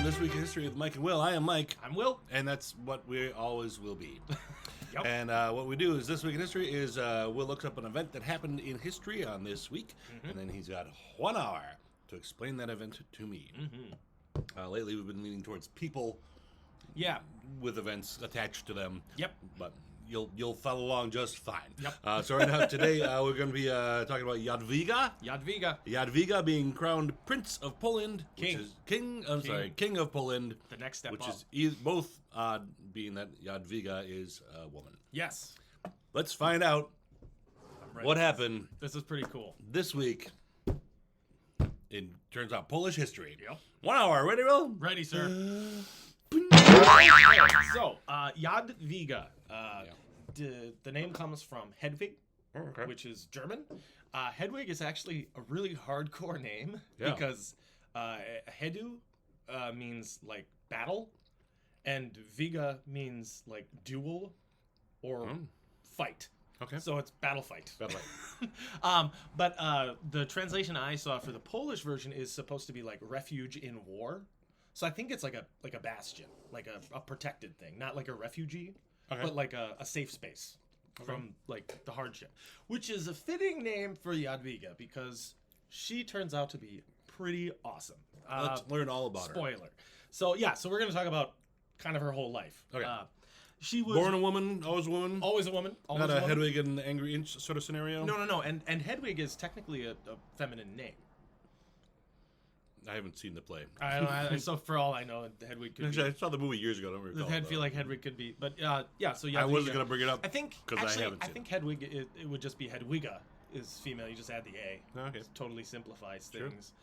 This Week in History with Mike and Will. I am Mike. I'm Will. And that's what we always will be. Yep. And what we do is This Week in History is Will looks up an event that happened in history on this week, and then he's got 1 hour to explain that event to me. Lately, we've been leaning towards people with events attached to them. Yep. But you'll follow along just fine. Yep. So right now, today, we're going to be talking about Jadwiga. Jadwiga. Jadwiga being crowned Prince of Poland. King. Which is King of Poland. The next step which up. is both odd, being that Jadwiga is a woman. Yes. Let's find out what happened This is pretty cool. this week. It turns out Polish history. Yep. 1 hour. Ready, Will? Ready, sir. So, Jadwiga. The name comes from Hedwig, which is German. Hedwig is actually a really hardcore name because Hedu means like battle, and Viga means like duel or fight. Okay. So it's battle fight. Battle fight. But the translation I saw for the Polish version is supposed to be like refuge in war. So I think it's like a bastion, like a protected thing, not like a refugee, but like a safe space from like the hardship, which is a fitting name for Jadwiga because she turns out to be pretty awesome. Let's learn all about her. Spoiler. So we're going to talk about kind of her whole life. Okay. She was Born a woman, always a woman. always a woman. Not a Hedwig and the Angry Inch sort of scenario. No. And Hedwig is technically a feminine name. I haven't seen the play. So for all I know, Hedwig could Actually, be. I saw the movie years ago. I don't recall. I feel like Hedwig could be, but So Jadwiga, I wasn't gonna bring it up. I think because I haven't I seen think Hedwig it would just be Hedwiga is female. You just add the A. Okay. It totally simplifies Sure. things.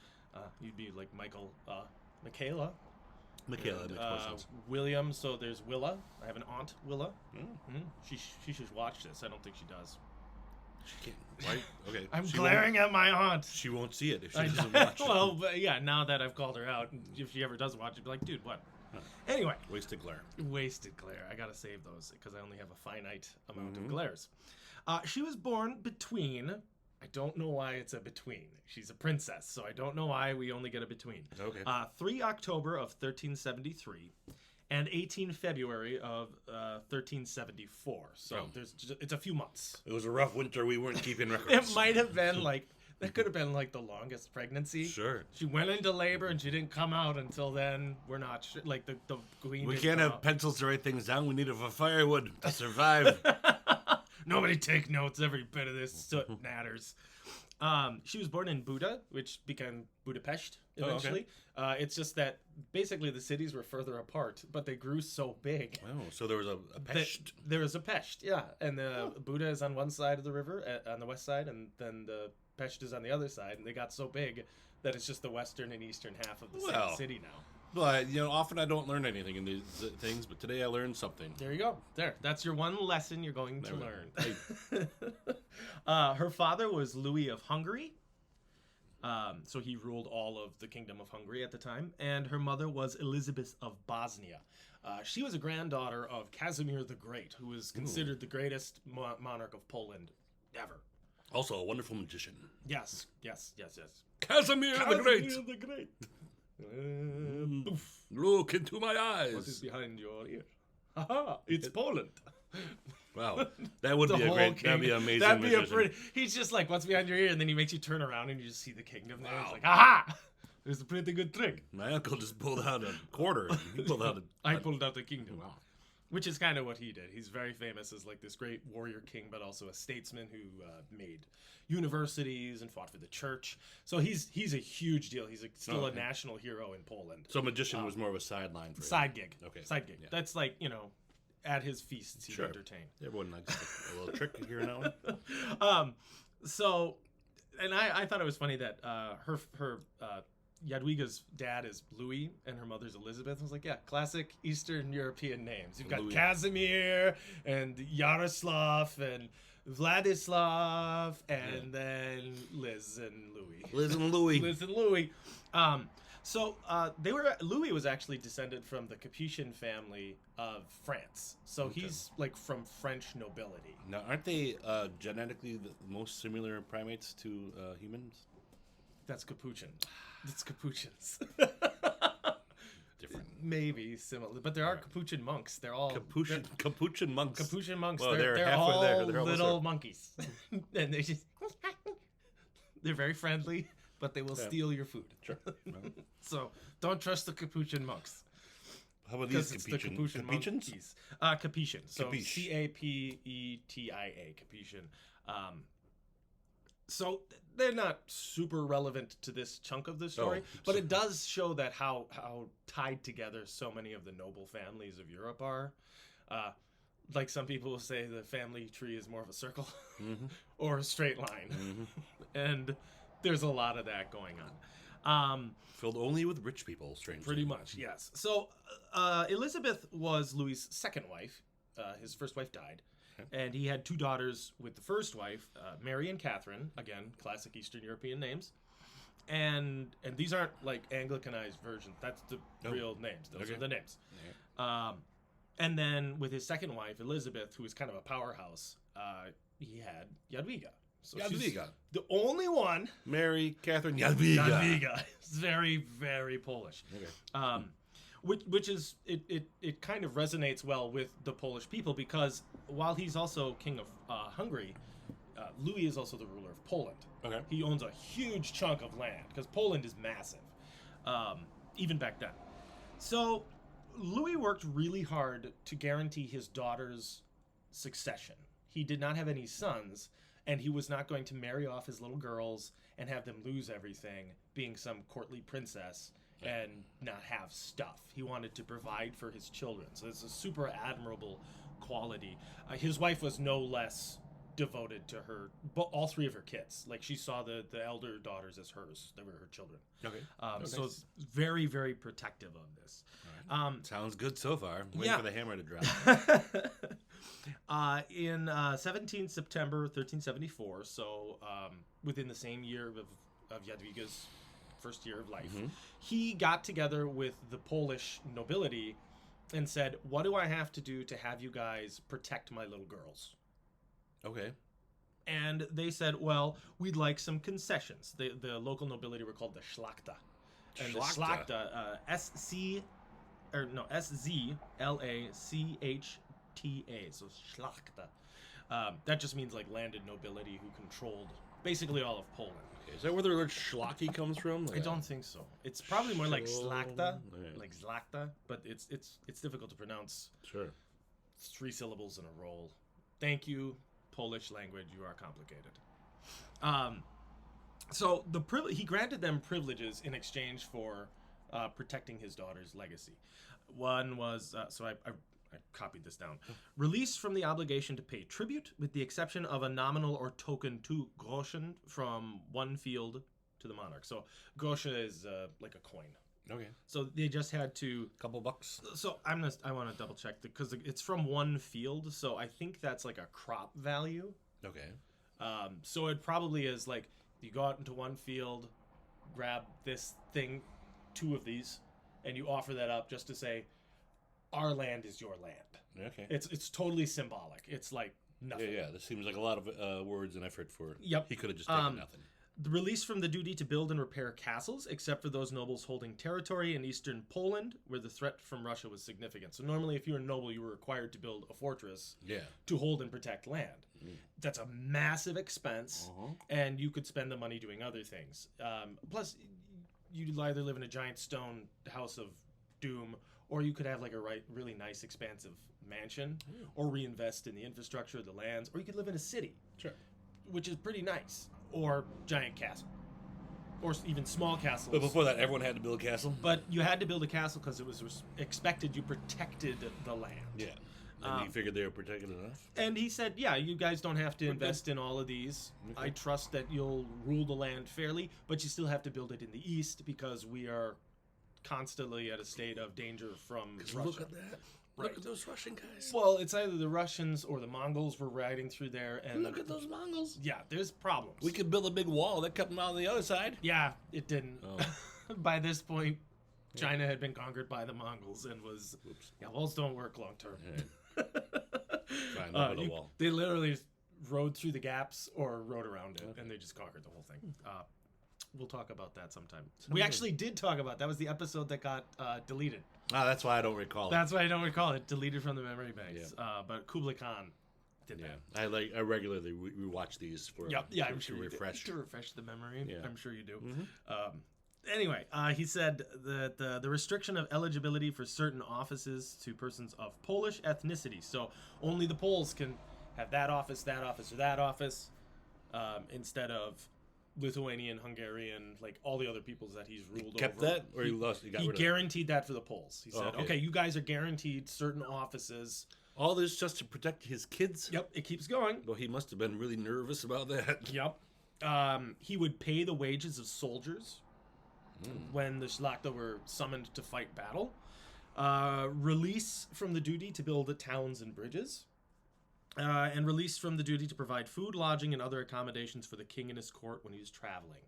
You'd be like Michaela. Michaela And, makes more sense. William. So there's Willa. I have an aunt, Willa. She should watch this. I don't think she does. She can't. Right? Okay. I'm She glaring at my aunt. She won't see it if she I doesn't know. watch it. Well, but now that I've called her out, if she ever does watch it, be like, dude, what? Anyway, Wasted glare. wasted glare. I gotta save those because I only have a finite amount of glares. She was born between. I don't know why it's a between. She's a princess, so I don't know why we only get a between. Okay. 3 October of 1373 and 18 February of 1374. So it's a few months. It was a rough winter. We weren't keeping records. It might have been that could have been like the longest pregnancy. Sure. She went into labor and she didn't come out until then. We're not sure. Like the queen. We didn't can't come have out. pencils to write things down. We need it for firewood to survive. Nobody take notes. Every bit of this soot matters. She was born in Buda, which became Budapest eventually. It's just that basically the cities were further apart, but they grew so big. Oh, so there was a Pest. There was a Pest, yeah. And Buda is on one side of the river, on the west side, and then the Pest is on the other side. And they got so big that it's just the western and eastern half of the same city now. But, often I don't learn anything in these things, but today I learned something. There you go. That's your one lesson you're going to learn. Her father was Louis of Hungary. So he ruled all of the Kingdom of Hungary at the time. And her mother was Elizabeth of Bosnia. She was a granddaughter of Casimir the Great, who was considered the greatest monarch of Poland ever. Also a wonderful magician. Yes. Casimir the Great! the Great. Look into my eyes. What is behind your ear? Haha, it's Poland. Wow, that would be a great, that'd be an amazing That'd be magician. he's just like, what's behind your ear? And then he makes you turn around and you just see the kingdom there. Wow. It's like, aha! It's a pretty good trick. My uncle just pulled out a quarter. He pulled out I pulled out the kingdom. Wow. Which is kind of what he did. He's very famous as like this great warrior king, but also a statesman who made universities and fought for the church. So he's a huge deal. He's still a national hero in Poland. So magician was more of a sideline for him. Side gig. Okay. Side gig. Yeah. That's like, at his feasts he'd entertain. Everyone likes a little trick here and now. So, and I thought it was funny that her Jadwiga's dad is Louis and her mother's Elizabeth. I was like, yeah, classic Eastern European names. You've got Louis. Casimir and Yaroslav and Vladislav and then Liz and Louis. Liz and Louis. Liz and Louis. So Louis was actually descended from the Capetian family of France. So he's like from French nobility. Now, aren't they genetically the most similar primates to humans? That's Capuchin. That's Capuchins. Different. Maybe similar, but there are Capuchin monks. They're all Capuchin monks. Capuchin monks. Well, they're halfway all there. They're almost little there. monkeys, and they're very friendly, but they will steal your food. Sure. So don't trust the Capuchin monks. How about these It's Capuchin? the Capuchin Capuchins? monkeys. Capuchin. So Capiche. Capetia. Capuchin. So they're not super relevant to this chunk of the story, but it does show that how tied together so many of the noble families of Europe are. Like some people will say, the family tree is more of a circle or a straight line, and there's a lot of that going on. Filled only with rich people, strangely. Pretty much, yes. So Elizabeth was Louis's second wife. His first wife died. And he had two daughters with the first wife, Mary and Catherine. Again, classic Eastern European names. And these aren't like Anglicanized versions. That's the real names. Those are the names. Yeah. And then with his second wife, Elizabeth, who was kind of a powerhouse, he had Jadwiga. So Jadwiga. The only one. Mary Catherine Jadwiga. Jadwiga. It's very, very Polish. Okay. Which is it kind of resonates well with the Polish people, because while he's also king of Hungary, Louis is also the ruler of Poland. Okay. He owns a huge chunk of land because Poland is massive, even back then. So Louis worked really hard to guarantee his daughter's succession. He did not have any sons, and he was not going to marry off his little girls and have them lose everything, being some courtly princess and not have stuff. He wanted to provide for his children. So it's a super admirable quality. His wife was no less devoted to her, all three of her kids. Like, she saw the elder daughters as hers. They were her children. Okay. So it's very, very protective of this. Right. Sounds good so far. Waiting for the hammer to drop. In 17 September 1374, so within the same year of Jadwiga's first year of life, he got together with the Polish nobility and said, what do I have to do to have you guys protect my little girls? Okay. And they said, well, we'd like some concessions. The local nobility were called the Szlachta. And the Szlachta, S-Z-L-A-C-H-T-A, so Szlachta. That just means like landed nobility who controlled basically all of Poland. Is that where the word schlocky comes from? I don't think so. It's probably more like Szlachta, like Zlachta, but it's difficult to pronounce. Sure. It's 3 syllables in a roll. Thank you, Polish language. You are complicated. So he granted them privileges in exchange for protecting his daughter's legacy. One was I copied this down. Release from the obligation to pay tribute, with the exception of a nominal or token 2 groschen from one field to the monarch. So groschen is like a coin. Okay. So they just had to couple bucks. So I want to double check because it's from one field. So I think that's like a crop value. Okay. So it probably is like you go out into one field, grab this thing, 2 of these, and you offer that up just to say, our land is your land. Okay. It's totally symbolic. It's like nothing. Yeah. This seems like a lot of words and effort for. Yep. He could have just taken nothing. The release from the duty to build and repair castles, except for those nobles holding territory in eastern Poland, where the threat from Russia was significant. So normally, if you were a noble, you were required to build a fortress to hold and protect land. That's a massive expense, and you could spend the money doing other things. Plus, you'd either live in a giant stone house of doom, or you could have like a really nice, expansive mansion, or reinvest in the infrastructure of the lands, or you could live in a city, which is pretty nice, or giant castle, or even small castles. But before that, everyone had to build a castle? But you had to build a castle because it was expected you protected the land. Yeah. And he figured they were protected enough? And he said, yeah, you guys don't have to invest in all of these. Okay. I trust that you'll rule the land fairly, but you still have to build it in the east because we are constantly at a state of danger from Russia. Look at that. Right. Look at those Russian guys. Well, it's either the Russians or the Mongols were riding through there. And look at those Mongols. Yeah, there's problems. We could build a big wall that kept them out on the other side. Yeah, it didn't. Oh. By this point, China had been conquered by the Mongols and was... Oops. Yeah, walls don't work long term. Fine, build a wall. They literally rode through the gaps or rode around it, and they just conquered the whole thing. We'll talk about that sometime. We actually did talk about that. Was the episode that got deleted. Ah, that's why I don't recall it. That's why I don't recall it. Deleted from the memory banks. Yeah. But Kublai Khan did that. I regularly rewatch these for I'm sure to refresh the memory. Yeah. I'm sure you do. Mm-hmm. Anyway, he said that the restriction of eligibility for certain offices to persons of Polish ethnicity. So only the Poles can have that office, or that office, instead of Lithuanian, Hungarian, like all the other peoples that he's ruled kept over. That, or he lost? He guaranteed that for the Poles. He said, okay, you guys are guaranteed certain offices. All this just to protect his kids? Yep, it keeps going. Well, he must have been really nervous about that. Yep. He would pay the wages of soldiers when the Szlachta were summoned to fight battle. Release from the duty to build towns and bridges. And release from the duty to provide food, lodging, and other accommodations for the king and his court when he's traveling.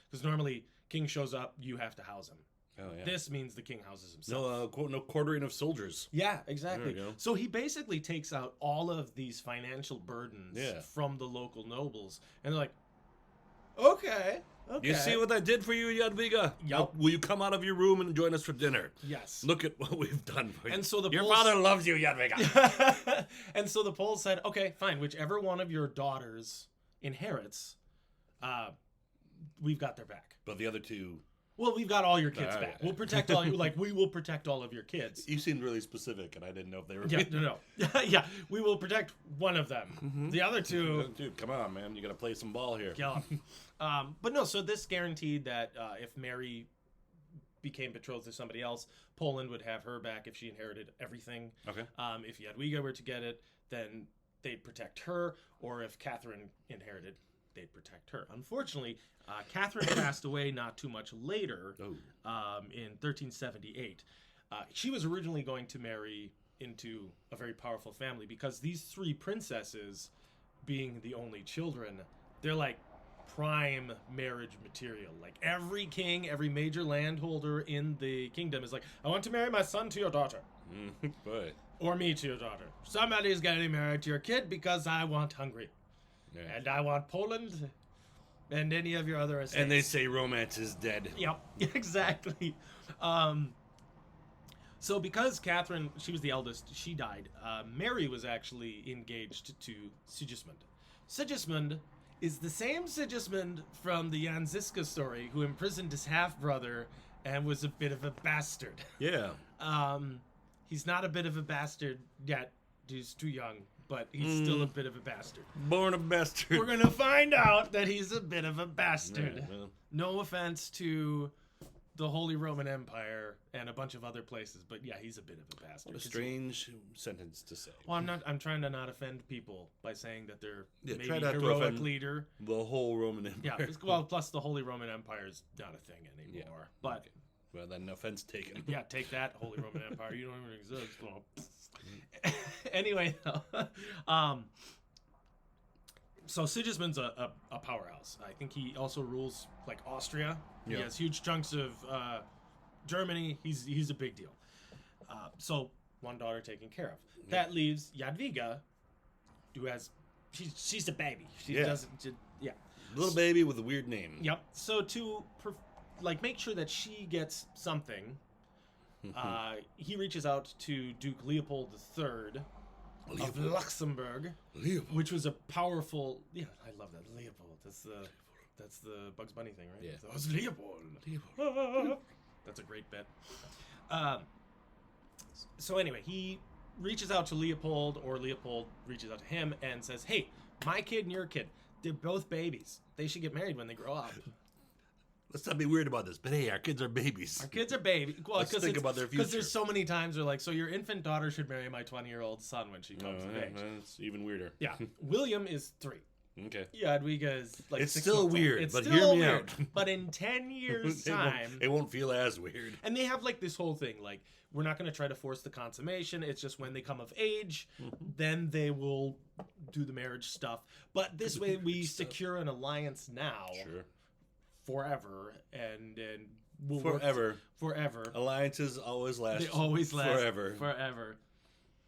Because normally, king shows up, you have to house him. Oh, yeah. This means the king houses himself. No quartering of soldiers. Yeah, exactly. So he basically takes out all of these financial burdens from the local nobles. And they're like, okay. You see what I did for you, Jadwiga? Yep. Will you come out of your room and join us for dinner? Yes. Look at what we've done for you. And so your father loves you, Jadwiga. And so the Poles said, okay, fine. Whichever one of your daughters inherits, we've got their back. But the other two... Well, we've got all your kids back. We'll protect all we will protect all of your kids. You seemed really specific, and I didn't know if they were... No. Yeah, we will protect one of them. Mm-hmm. The other two... Dude, come on, man. You got to play some ball here. Yeah. But no, so this guaranteed that if Mary became betrothed to somebody else, Poland would have her back if she inherited everything. Okay. If Jadwiga were to get it, then they'd protect her. Or if Catherine inherited, they'd protect her. Unfortunately, Catherine passed away not too much later, in 1378. She was originally going to marry into a very powerful family because these three princesses, being the only children, they're like prime marriage material. Like every king, every major landholder in the kingdom is like, I want to marry my son to your daughter. But... Or me to your daughter. Somebody's getting married to your kid because I want Hungary. Yeah. And I want Poland and any of your other estates. And they say romance is dead. Yep, exactly. So because Catherine, she was the eldest, she died. Mary was actually engaged to Sigismund. Sigismund is the same Sigismund from the Jan Žižka story who imprisoned his half-brother and was a bit of a bastard. Yeah. He's not a bit of a bastard yet. He's too young. But he's still a bit of a bastard. Born a bastard. We're going to find out that he's a bit of a bastard. Yeah, well. No offense to the Holy Roman Empire and a bunch of other places, but yeah, he's a bit of a bastard. What a strange sentence to say. Well, I'm trying to not offend people by saying that they're maybe try not to heroic offend leader. The whole Roman Empire. Yeah, well, plus the Holy Roman Empire is not a thing anymore. Yeah. But okay. Well, then offense taken. Yeah, take that, Holy Roman Empire. You don't even exist. Well, anyway, so Sigismund's a powerhouse. I think he also rules like Austria. Yeah. He has huge chunks of Germany. He's a big deal. So one daughter taken care of. That leaves Jadwiga, who has she's a baby. She doesn't. Little baby with a weird name. Yep. So to make sure that she gets something, he reaches out to Duke Leopold III of Luxembourg, which was a powerful. Yeah, I love that Leopold. That's the Bugs Bunny thing, right? Yeah. So it's Leopold. That's a great bit. So anyway, he reaches out to Leopold, or Leopold reaches out to him and says, "Hey, my kid and your kid, they're both babies. They should get married when they grow up." Let's not be weird about this, but hey, our kids are babies. Our kids are babies. Well, let's think about their future. Because there's so many times they're like, so your infant daughter should marry my 20-year-old son when she comes of age. That's even weirder. Yeah. William is 3. Okay. Jadwiga is like it's 6 still months weird, old. but hear me out. But in 10 years' time... It won't feel as weird. And they have like this whole thing, like, we're not going to try to force the consummation. It's just when they come of age, then they will do the marriage stuff. But this way we secure an alliance now. Sure. Forever, and we'll forever. Forever. Alliances always last. They always last forever. Forever.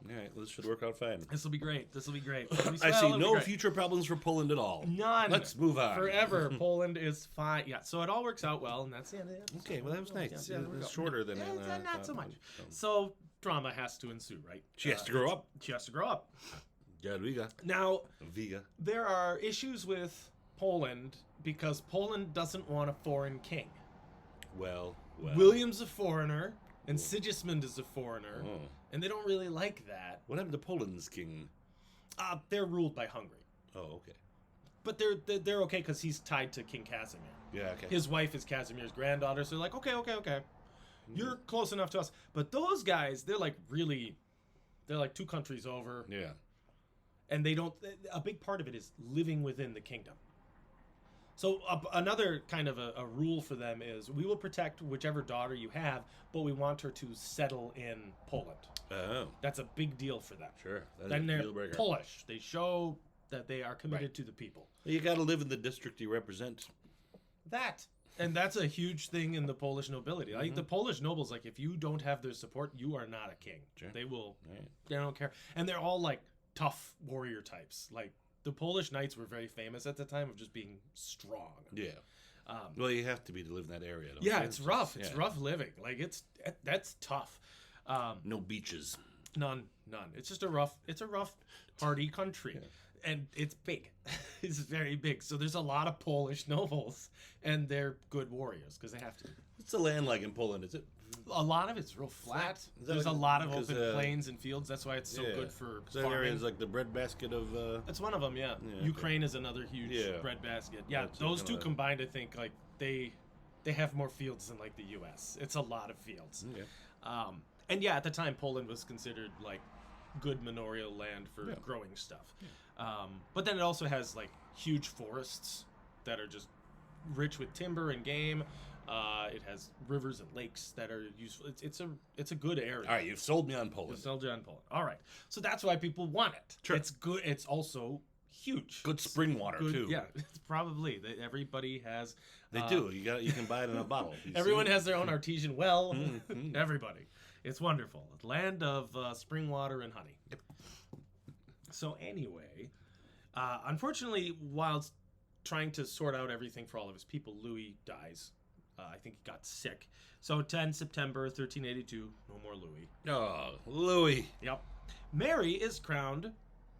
All right, this should work out fine. This will be great. This will be great. I see no future problems for Poland at all. None. Let's move on. Forever. Poland is fine. Yeah, so it all works out well, and that's the end of it. Okay, well, that was nice. Yeah, It's shorter than... not so much. So drama has to ensue, right? She has to grow up. She has to grow up. Jadwiga. Now, Viga. there are issues with Poland because Poland doesn't want a foreign king. Well. William's a foreigner, and Sigismund is a foreigner, Oh. and they don't really like that. What happened to Poland's king? They're ruled by Hungary. Oh, okay. But they're okay because he's tied to King Casimir. Yeah, okay. His wife is Casimir's granddaughter, so they're like, okay. You're close enough to us. But those guys, they're like 2 countries over. Yeah. And they don't, a big part of it is living within the kingdom. So another kind of a rule for them is we will protect whichever daughter you have, but we want her to settle in Poland. Oh. That's a big deal for them. Sure. Then they're Polish. They show that they are committed to the people. You got to live in the district you represent. And that's a huge thing in the Polish nobility. Like the Polish nobles, like if you don't have their support, you are not a king. Sure. They will, Right. they don't care. And they're all like tough warrior types. Like the Polish knights were very famous at the time of just being strong. Yeah. Well, you have to be to live in that area. Don't Yeah, you? it's rough. It's rough living. Like that's tough. No beaches. None. It's just a rough, hardy country. Yeah. And it's big. It's very big. So there's a lot of Polish nobles, and they're good warriors because they have to be. What's the land like in Poland? Is it? A lot of it's real flat. Is that There's like- a lot of because, open plains and fields. That's why it's so yeah. good for That area farming. is like the breadbasket of. That's one of them, yeah. Yeah, okay. Ukraine is another huge Yeah. breadbasket. Yeah, That's those kinda two combined, I think, like they have more fields than like the U.S. It's a lot of fields. Okay. And yeah, at the time, Poland was considered like good manorial land for growing stuff. But then it also has like huge forests that are just rich with timber and game. It has rivers and lakes that are useful. It's a good area. All right, you've sold me on Poland. Sold you on Poland. All right, so that's why people want it. Sure. It's good. It's also huge. Good spring water Good, too. yeah. It's probably everybody has. They do. You can buy it in a bottle. Everyone has their own artesian well. Mhm. Everybody. It's wonderful. Land of spring water and honey. Yep. So anyway, unfortunately, while trying to sort out everything for all of his people, Louis dies. I think he got sick. So 10 September 1382, no more Louis. Oh, Louis. Yep. Mary is crowned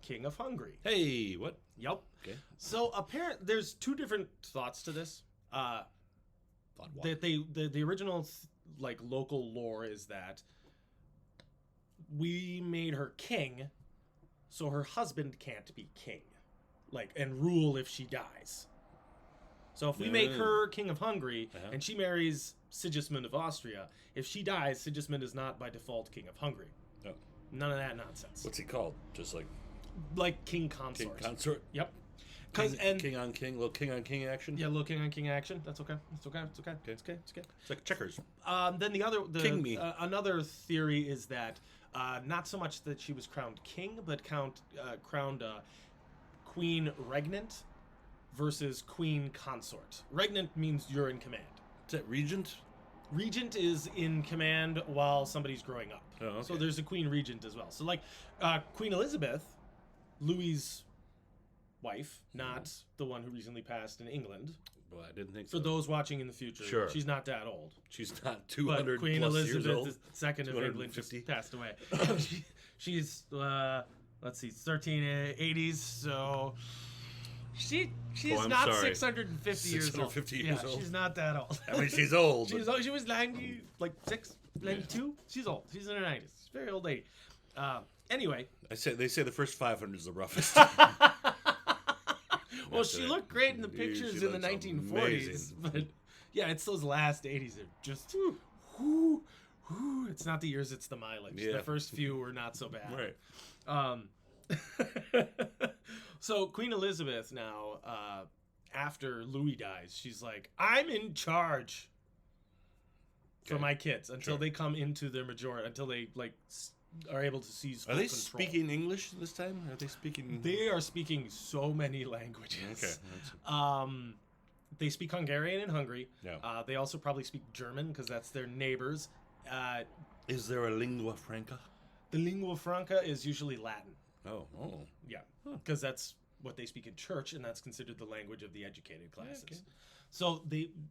King of Hungary. Hey, what? Yep. Okay. So there's 2 different thoughts to this. Thought what? That the original like local lore is that we made her king, so her husband can't be king, like and rule if she dies. So if we make her King of Hungary and she marries Sigismund of Austria, if she dies, Sigismund is not by default King of Hungary. Oh. None of that nonsense. What's he called? Just like King consort. King consort? Yep. King on king, little king on king action? Yeah, little king on king action. That's okay. It's okay. It's okay. It's like checkers. Then King me. Another theory is that not so much that she was crowned king, but crowned queen regnant versus queen consort. Regnant means you're in command. Is that regent? Regent is in command while somebody's growing up. Oh, okay. So there's a queen regent as well. So like Queen Elizabeth, Louis's wife, not the one who recently passed in England. Well, I didn't think so. For those watching in the future, Sure. She's not that old. She's not 200 But Queen plus Elizabeth years old. II of England just 250. passed away. She's let's see, 1380s. So she's I'm not sorry. 650 years old. 650 years Yeah, old. she's not that old. I mean, she's old. She was 90, like 92. She's old. She's in her 90s. She's a very old lady. Anyway. They say the first 500 is the roughest. Well, she looked great in the pictures She in the looks 1940s, amazing. but yeah, it's those last 80s. They're just, it's not the years, it's the mileage. Yeah. The first few were not so bad. Right. So Queen Elizabeth now, after Louis dies, she's like, I'm in charge for Okay. my kids until Sure. they come into their majority, until they like are able to seize full Are they control. speaking English this time? Are they speaking? They are speaking so many languages. Okay. They speak Hungarian in Hungary. Yeah. They also probably speak German because that's their neighbors. Is there a lingua franca? The lingua franca is usually Latin. Oh. Yeah, because that's what they speak in church, and that's considered the language of the educated classes. Okay. So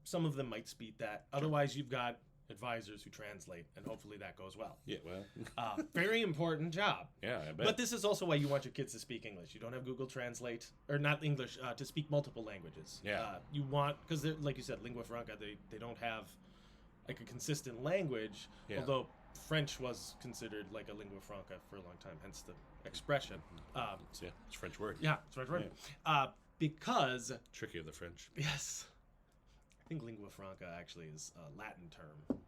some of them might speak that. Otherwise, you've got advisors who translate, and hopefully that goes well. Yeah, well. Very important job. Yeah, I bet. But this is also why you want your kids to speak English. You don't have Google Translate, or not English, to speak multiple languages. Yeah. You want, because like you said, lingua franca, they don't have like a consistent language, although French was considered like a lingua franca for a long time, hence the expression. It's a French word. Yeah, it's a French word. Because... Tricky of the French. Yes. I think lingua franca actually is a Latin term.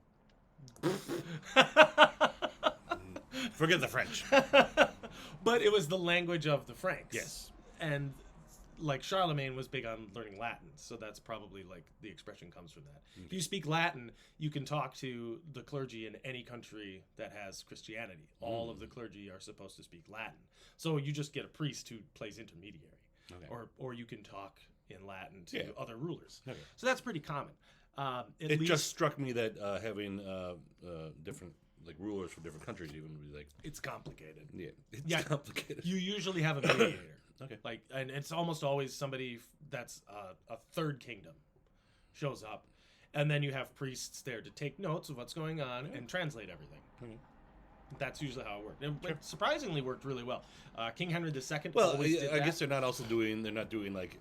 Forget the French. But it was the language of the Franks. Yes. And like Charlemagne was big on learning Latin, so that's probably like the expression comes from that. Okay. If you speak Latin, you can talk to the clergy in any country that has Christianity. All of the clergy are supposed to speak Latin. So you just get a priest who plays intermediary. Okay. Or you can talk in Latin to other rulers. Okay. So that's pretty common. It just struck me that having different like rulers from different countries even would be like it's complicated. Yeah, it's complicated. You usually have a mediator. Okay. Like, and it's almost always somebody that's a third kingdom shows up, and then you have priests there to take notes of what's going on and translate everything. Okay. That's usually how it worked. It surprisingly worked really well. King Henry II. Well, always did I that. guess they're not doing like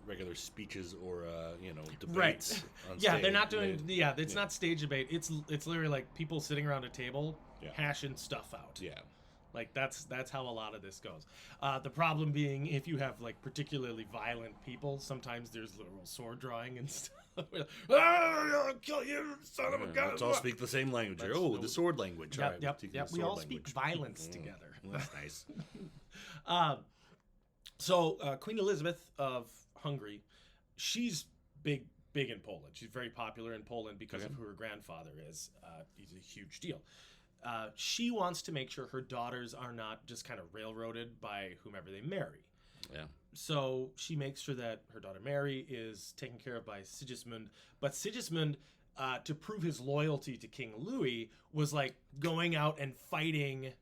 regular speeches or debates. Right. On Yeah, stage. they're not doing. It's not stage debate. It's literally like people sitting around a table hashing stuff out. Yeah. Like that's how a lot of this goes. The problem being, if you have like particularly violent people, sometimes there's literal sword drawing and stuff. I'll kill you, son of a gun! Let's all speak the same language. The sword language. Yep. We all speak violence together. That's nice. So Queen Elizabeth of Hungary, she's big in Poland. She's very popular in Poland because of who her grandfather is. He's a huge deal. She wants to make sure her daughters are not just kind of railroaded by whomever they marry. Yeah. So she makes sure that her daughter Mary is taken care of by Sigismund. But Sigismund, to prove his loyalty to King Louis, was like going out and fighting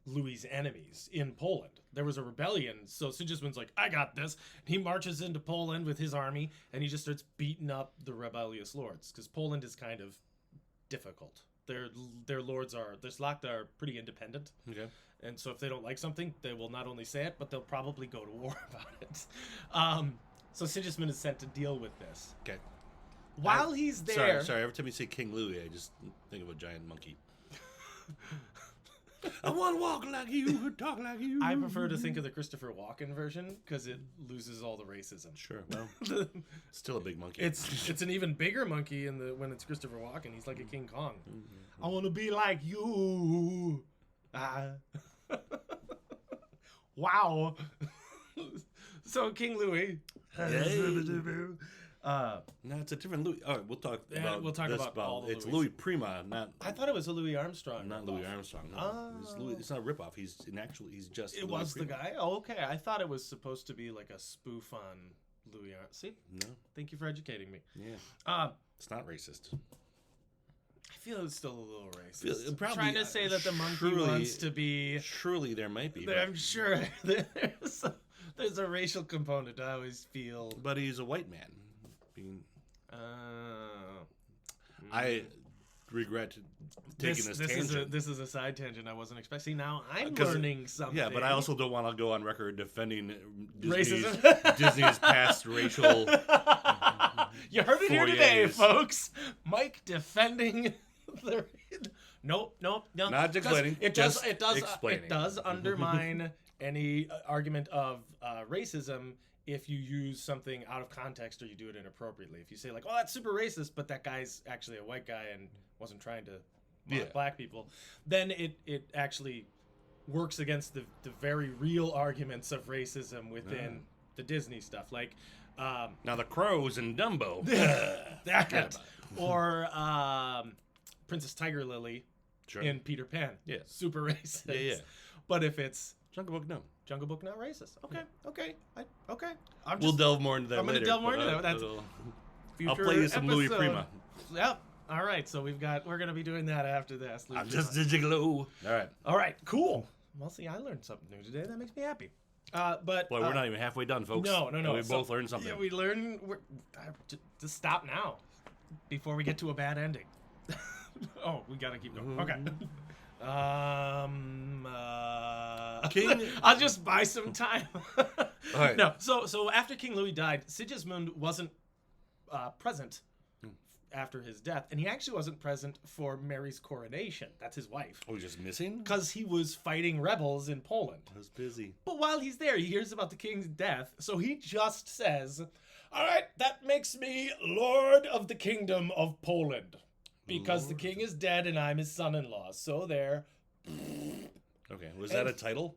Louis's enemies in Poland. There was a rebellion, so Sigismund's like, I got this. He marches into Poland with his army, and he just starts beating up the rebellious lords, because Poland is kind of difficult. Their lords their Slachta are pretty independent. Okay. And so if they don't like something, they will not only say it, but they'll probably go to war about it. So Sigismund is sent to deal with this. Okay. While he's there... Sorry, every time you say King Louis, I just think of a giant monkey. I want to walk like you, talk like you. I prefer to think of the Christopher Walken version, because it loses all the racism. Sure, well, still a big monkey. It's an even bigger monkey when it's Christopher Walken. He's like a King Kong. I want to be like you. Wow. So King Louis. No, it's a different Louis. All right, we'll talk about all the it's Louis. Louis Prima, not. I thought it was a Louis Armstrong. Not Louis Armstrong. No. It's not a ripoff. He's just. It Louis was Prima. the guy. Oh, okay. I thought it was supposed to be like a spoof on Louis Armstrong. See? No. Thank you for educating me. Yeah. It's not racist. I feel it's still a little racist. Probably, trying to say that the monkey wants to be. Surely there might be. I'm sure there's a racial component. I always feel. But he's a white man. I regret taking this tangent. This is a side tangent I wasn't expecting. Now I'm learning something. Yeah, but I also don't want to go on record defending racism. Disney's past racial. You heard it here today, folks. Mike defending the. Nope. Not explaining. It does explaining. undermine any argument of racism if you use something out of context or you do it inappropriately. If you say like, "Oh, that's super racist," but that guy's actually a white guy and wasn't trying to mock black people, then it actually works against the very real arguments of racism within the Disney stuff. Like now the crows and Dumbo. that or Princess Tiger Lily in Peter Pan. Yeah. Super racist. Yeah. But if it's Jungle Book, no. Jungle Book, not racist. Okay. We'll delve more into that later. I'm going to delve more into that. That's I'll play you some Louis episode. Prima. Yep. All right, so we're gonna be doing that after this. I'm just a gigolo. All right, cool. Well, see, I learned something new today. That makes me happy. But boy, we're not even halfway done, folks. No. We both learned something. Yeah, we learned. Just stop now, before we get to a bad ending. Oh, we gotta keep going. Okay. I'll just buy some time. All right. No, so after King Louis died, Sigismund wasn't present after his death, and he actually wasn't present for Mary's coronation. That's his wife. Oh, he's just missing? Because he was fighting rebels in Poland. I was busy. But while he's there, he hears about the king's death, so he just says, all right, that makes me Lord of the Kingdom of Poland. Because the king is dead and I'm his son-in-law. So there. Okay, was that a title?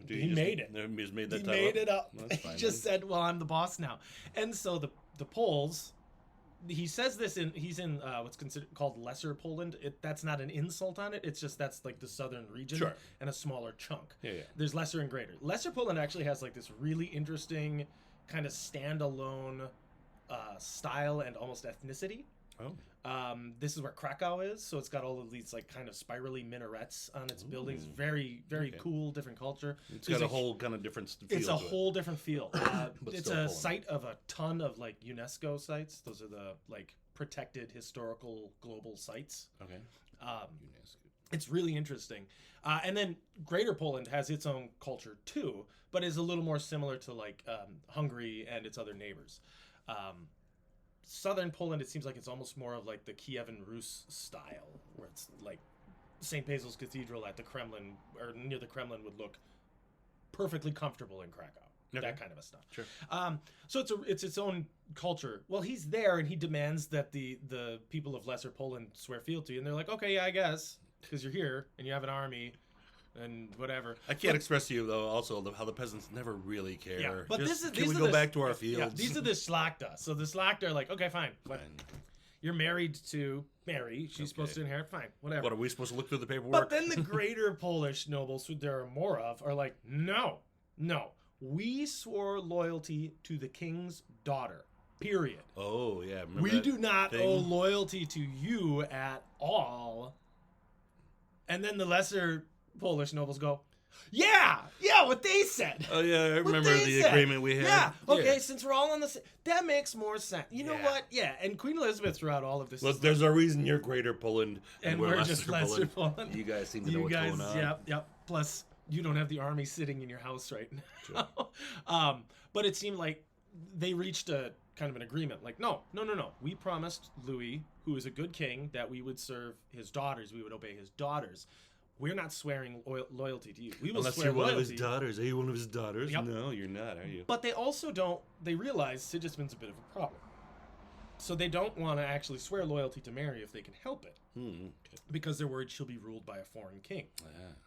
He made it. He just made that He title made it up. That's fine, He just said, well, I'm the boss now. And so the Poles, he says this he's in what's called Lesser Poland. That's not an insult on it. It's just that's like the southern region and a smaller chunk. Yeah. There's Lesser and Greater. Lesser Poland actually has like this really interesting kind of standalone style and almost ethnicity. Oh. This is where Krakow is, so it's got all of these like kind of spirally minarets on its buildings. Very, very cool, different culture. It's got a whole kind of different feel. It's a whole different feel. It's a Poland. site of a ton of like UNESCO sites. Those are the like protected historical global sites. Okay. UNESCO. It's really interesting. And then Greater Poland has its own culture too, but is a little more similar to like Hungary and its other neighbors. Southern Poland, it seems like it's almost more of like the Kievan Rus style, where it's like St. Basil's Cathedral at the Kremlin, or near the Kremlin, would look perfectly comfortable in Krakow. Okay. That kind of a stuff. Sure. So it's its own culture. Well, he's there and he demands that the people of Lesser Poland swear fealty, and they're like, okay, yeah, I guess, because you're here and you have an army. And whatever. I can't express to you though. Also, how the peasants never really care. Yeah, but can we go back to our fields? Yeah, these are the Slachta. So the Slachta are like, okay, fine. You're married to Mary. She's supposed to inherit. Fine, whatever. What are we supposed to look through the paperwork? But then the greater Polish nobles, who there are more of, are like, no. We swore loyalty to the king's daughter. Period. Oh yeah. We do not owe loyalty to you at all. And then the lesser Polish nobles go, yeah, what they said. Oh yeah, I remember the agreement we had. Yeah, okay, since we're all on the same, that makes more sense. You know what? Yeah, and Queen Elizabeth throughout all of this. Look, there's a reason you're Greater Poland and we're just Lesser Poland. You guys seem to know what's going on. Yep. Plus, you don't have the army sitting in your house right now. Sure. But it seemed like they reached a kind of an agreement. Like, no. We promised Louis, who is a good king, that we would serve his daughters. We would obey his daughters. We're not swearing loyalty to you. We will Unless swear you're one loyalty. of his daughters. Are you one of his daughters? Yep. No, you're not, are you? But they also don't. They realize Sigismund's a bit of a problem. So they don't want to actually swear loyalty to Mary if they can help it. Okay. Because they're worried she'll be ruled by a foreign king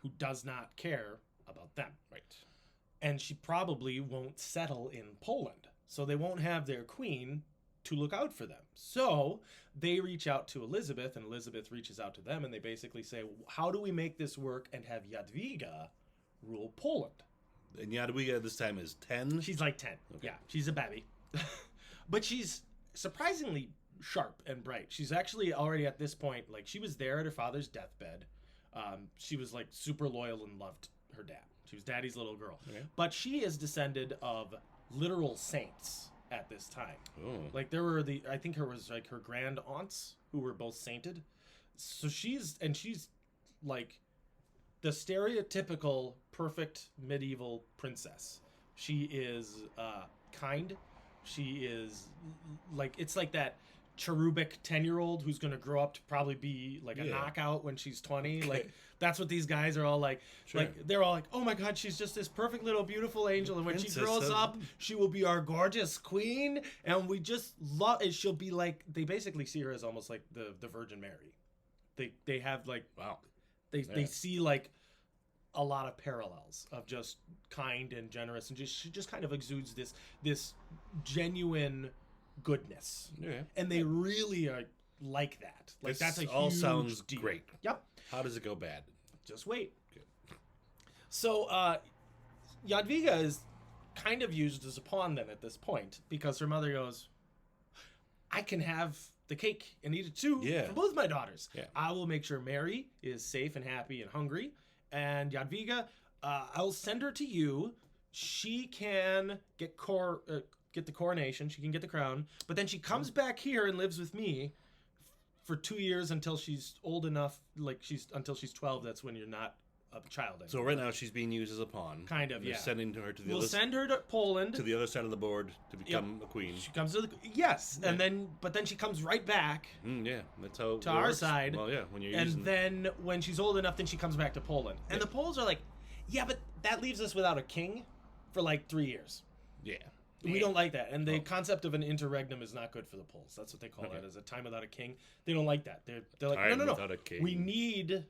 who does not care about them. Right. And she probably won't settle in Poland. So they won't have their queen to look out for them. So they reach out to Elizabeth, and Elizabeth reaches out to them, and they basically say, how do we make this work and have Jadwiga rule Poland? And Jadwiga this time is 10? She's like 10. Okay. Yeah, she's a baby. But she's surprisingly sharp and bright. She's actually already at this point, like, she was there at her father's deathbed. She was like super loyal and loved her dad. She was daddy's little girl. Okay. But she is descended of literal saints at this time. Oh. Like there were I think her was like her grand aunts who were both sainted. So she's like the stereotypical perfect medieval princess. She is kind. She is like, it's like that cherubic 10-year-old who's going to grow up to probably be like a knockout when she's 20. Okay. Like that's what these guys are all like. Sure. Like they're all like, oh my God, she's just this perfect little beautiful angel, and when she grows up, she will be our gorgeous queen, and we just love it. She'll be like, they basically see her as almost like the Virgin Mary. They have like, wow, they see like a lot of parallels of just kind and generous, and she just kind of exudes this genuine goodness. Yeah. And they really are like that. Like that's a huge all sounds deal. Great. Yep. How does it go bad? Just wait. Good. So Jadwiga is kind of used as a pawn then at this point, because her mother goes, I can have the cake and eat it too for both my daughters. Yeah. I will make sure Mary is safe and happy and hungry. And Jadwiga, I'll send her to you. She can get the coronation. She can get the crown. But then she comes back here and lives with me for 2 years until she's old enough, until she's 12. That's when you're not a child anymore. So right now she's being used as a pawn. Kind of, They're sending her to the We'll send her to Poland. to the other side of the board to become a queen. She comes to and then she comes right back. That's how to our side. Well, when you're and then when she's old enough, then she comes back to Poland. And the Poles are like, but that leaves us without a king for 3 years. Yeah. We don't like that. And the concept of an interregnum is not good for the Poles. That's what they call it, as a time without a king. They don't like that. They're like, no. Without a king.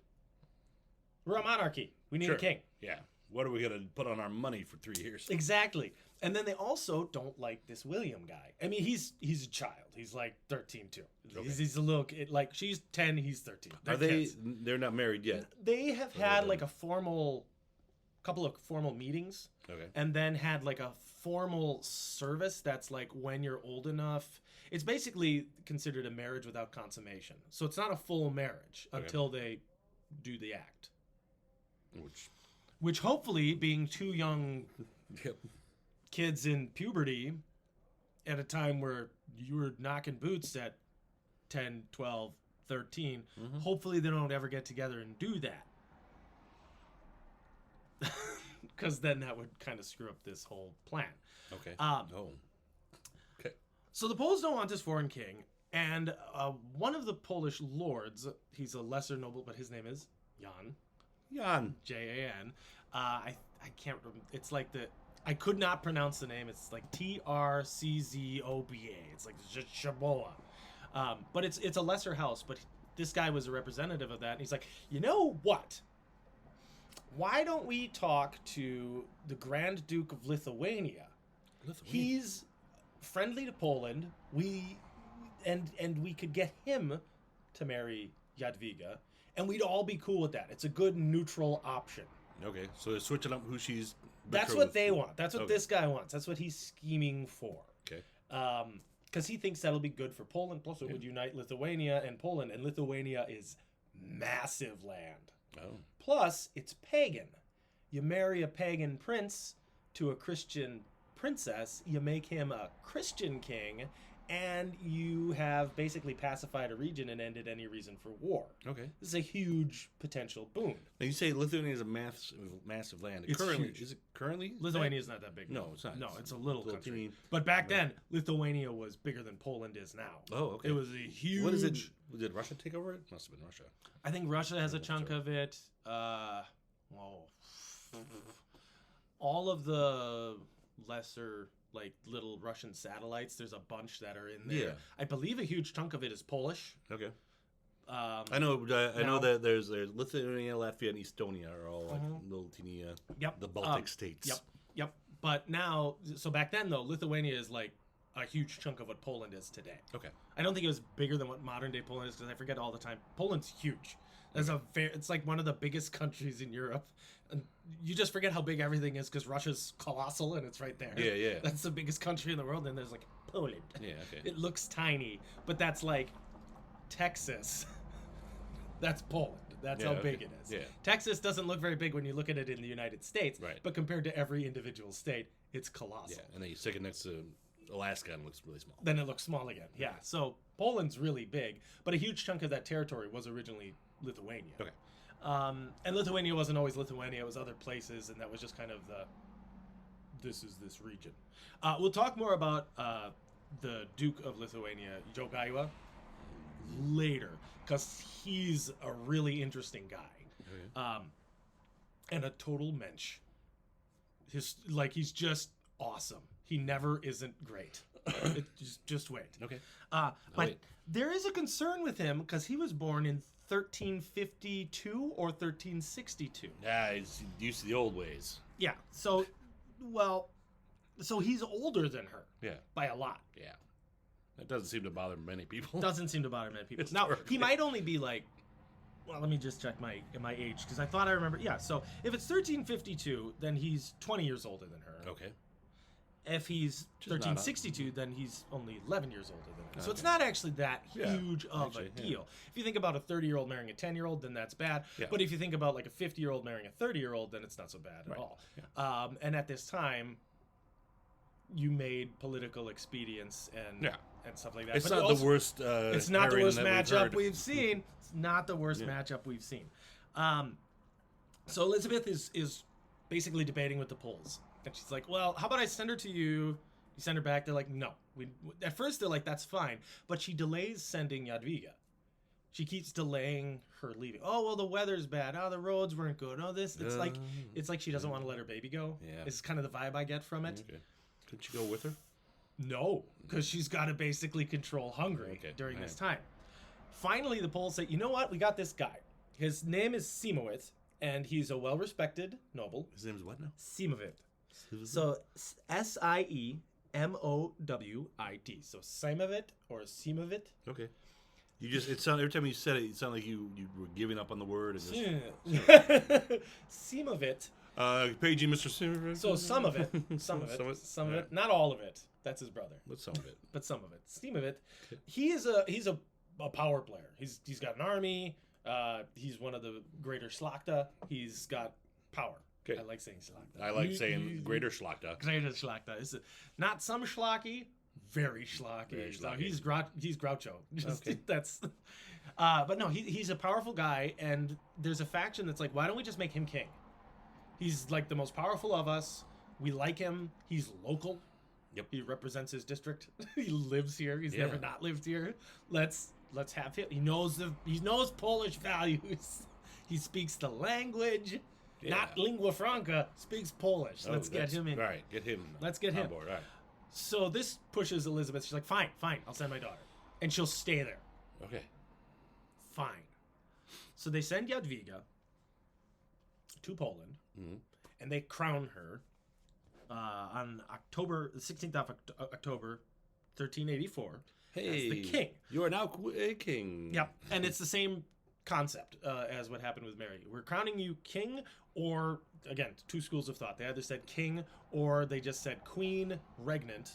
We're a monarchy. We need a king. Yeah. What are we going to put on our money for 3 years? Exactly. And then they also don't like this William guy. I mean, he's a child. He's 13 too. Okay. He's a little kid. She's 10, he's 13. They're not married yet. They have had couple of formal meetings. Okay. And then had a formal service that's when you're old enough. It's basically considered a marriage without consummation. So it's not a full marriage until they do the act. Which hopefully, being 2 young kids in puberty at a time where you were knocking boots at 10, 12, 13, hopefully they don't ever get together and do that. Because then that would kind of screw up this whole plan. Okay. Okay. So the Poles don't want this foreign king, and one of the Polish lords, he's a lesser noble, but his name is Jan. Jan. I can't remember. It's I could not pronounce the name. It's Trczboa. It's Shaboa. But it's a lesser house, but this guy was a representative of that, and he's like, you know what? Why don't we talk to the Grand Duke of Lithuania? He's friendly to Poland. We could get him to marry Jadwiga, and we'd all be cool with that. It's a good neutral option. Okay, so they're switching up who she's betrothed. That's what they want. That's what this guy wants. That's what he's scheming for. Okay. Because he thinks that'll be good for Poland. Plus, it would unite Lithuania and Poland, and Lithuania is massive land. Oh. Plus, it's pagan. You marry a pagan prince to a Christian princess, you make him a Christian king, and you have basically pacified a region and ended any reason for war. Okay. This is a huge potential boon. Now you say Lithuania is a massive land. It's huge. Is it currently? Lithuania is not that big. No, it's not. No, it's a little country. Teeny, but back then, Lithuania was bigger than Poland is now. Oh, okay. It was a huge... What is it? Did Russia take over it? Must have been Russia. I think Russia has a chunk of it. All of the lesser... little Russian satellites. There's a bunch that are in there. Yeah. I believe a huge chunk of it is Polish. Okay. I know that there's Lithuania, Latvia, and Estonia are all little teeny the Baltic states. Yep. But now, so back then though, Lithuania is a huge chunk of what Poland is today. Okay. I don't think it was bigger than what modern day Poland is because I forget all the time. Poland's huge. It's one of the biggest countries in Europe. And you just forget how big everything is because Russia's colossal and it's right there. Yeah. That's the biggest country in the world. And there's Poland. Yeah, okay. It looks tiny, but that's Texas. That's Poland. That's how big it is. Yeah. Texas doesn't look very big when you look at it in the United States. Right. But compared to every individual state, it's colossal. Yeah, and then you stick it next to Alaska and it looks really small. Then it looks small again. Yeah. So Poland's really big, but a huge chunk of that territory was originally Lithuania. Okay. And Lithuania wasn't always Lithuania. It was other places, and that was just kind of this is this region. We'll talk more about the Duke of Lithuania, Jadwiga, later, because he's a really interesting guy. Okay. And a total mensch. He's just awesome. He never isn't great. Just wait. Okay. But there is a concern with him because he was born in 1352 or 1362. Yeah, he's used to the old ways. Yeah. So he's older than her. Yeah. By a lot. Yeah. That doesn't seem to bother many people. Doesn't seem to bother many people. Now, he might only be well, let me just check my age because I thought I remember. Yeah. So if it's 1352, then he's 20 years older than her. Okay. If he's Which is not 1362, then he's only 11 years older than him. So it's Okay. not actually that Yeah, huge of actually, a yeah. deal. If you think about a 30-year-old marrying a 10-year-old, then that's bad. Yeah. But if you think about like a 50-year-old marrying a 30-year-old, then it's not so bad at Right. all. Yeah. And at this time, you made political expedience and stuff like that. It's But not also- the worst. It's not the pairing worst that we've matchup heard. we've seen. It's not the worst Yeah. matchup we've seen. So Elizabeth is basically debating with the Poles, and she's like, "Well, how about I send her to you?" You send her back. They're like, "No." At first they're like, "That's fine," but she delays sending Jadwiga. She keeps delaying her leaving. Oh well, the weather's bad. Oh, the roads weren't good. Oh, this. It's like she doesn't want to let her baby go. Yeah. It's kind of the vibe I get from it. Okay. Couldn't you go with her? No, because she's got to basically control Hungary during this time. Finally, the Poles say, "You know what? We got this guy. His name is Siemowit, and he's a well-respected noble. His name is what now? Siemowit. So Siemowit. So Siemowit or Siemowit. Okay. You just it sound every time you said it, it sounded like you were giving up on the word. And just, Siemowit. paging Mr. Simmer. So some of it, some of it, not all of it. That's his brother. What's some of it? But some of it. Siemowit. He's a power player. He's got an army. He's one of the greater Schlachta. He's got power. Okay. I like saying Schlachta. I like saying greater Schlachta. Greater Schlachta. It's not some schlocky, very schlocky. Very So schlocky. he's Groucho. Okay. That's. But no, he's a powerful guy, and there's a faction that's like, why don't we just make him king? He's like the most powerful of us. We like him. He's local. Yep. He represents his district. He lives here. He's never not lived here. Let's have him. He knows Polish values. He speaks the language. Yeah. Not lingua franca, speaks Polish. Let's get him in. All right, get him. Let's get on him. board. All right. So this pushes Elizabeth. She's like, fine, I'll send my daughter. And she'll stay there. Okay. Fine. So they send Jadwiga to Poland, and they crown her on the 16th of October, 1384, as the king. You are now a king. Yep, and it's the same concept as what happened with Mary. We're crowning you king, or, again, two schools of thought. They either said king, or they just said queen, regnant.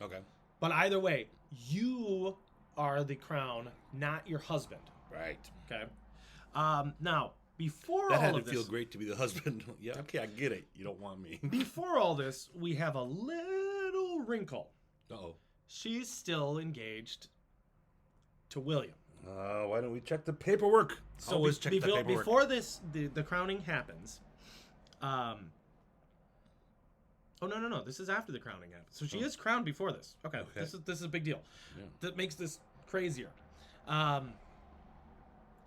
Okay. But either way, you are the crown, not your husband. Right. Okay. Now, before That all had of to feel this, great to be the husband. Yeah. Okay, I get it. You don't want me. before all this, we have a little wrinkle. Uh-oh. She's still engaged to William. Why don't we check the paperwork? So Always check the paperwork. before this, the crowning happens. Oh no! This is after the crowning happens. So she is crowned before this. Okay. This is a big deal. Yeah. That makes this crazier.